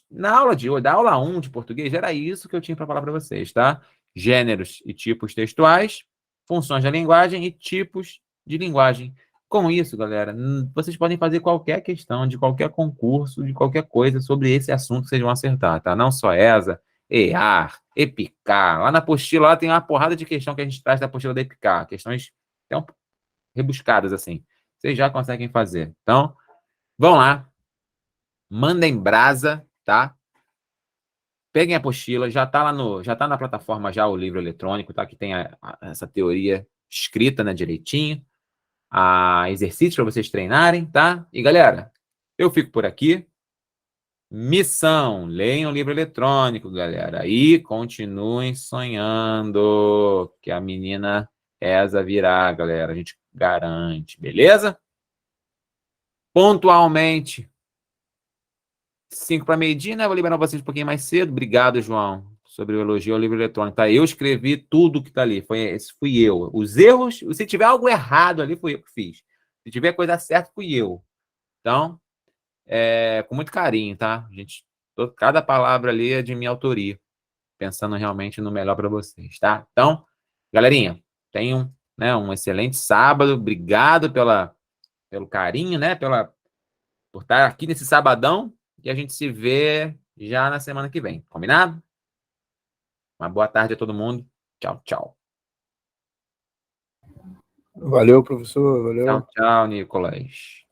na aula de hoje, da aula 1 de português, era isso que eu tinha para falar para vocês, tá? Gêneros e tipos textuais, funções da linguagem e tipos de linguagem. Com isso, galera, vocês podem fazer qualquer questão de qualquer concurso, de qualquer coisa sobre esse assunto que vocês vão acertar, tá? Não só ESA, EAR, EPICAR. Lá na apostila lá tem uma porrada de questão que a gente traz da apostila da EPICAR, questões tão rebuscadas assim. Vocês já conseguem fazer. Então, vão lá, mandem brasa, tá? Peguem a apostila, já tá na plataforma já o livro eletrônico, tá? Que tem essa teoria escrita, né, direitinho. Exercícios para vocês treinarem, tá? E galera, eu fico por aqui. Missão, leiam o livro eletrônico, galera. E continuem sonhando que a menina Esa virá, galera. A gente garante, beleza? Pontualmente, 5 para meio-dia, né? Vou liberar vocês um pouquinho mais cedo. Obrigado, João, sobre o elogio ao livro eletrônico. Tá? Eu escrevi tudo que tá ali. Fui eu. Os erros, se tiver algo errado ali, fui eu que fiz. Se tiver coisa certa, fui eu. Então, com muito carinho, tá? Gente, cada palavra ali é de minha autoria, pensando realmente no melhor para vocês, tá? Então, galerinha, tenham, né, um excelente sábado. Obrigado pelo carinho, né? Por estar aqui nesse sabadão. E a gente se vê já na semana que vem. Combinado? Uma boa tarde a todo mundo. Tchau, tchau. Valeu, professor. Valeu. Tchau, tchau, Nicolas.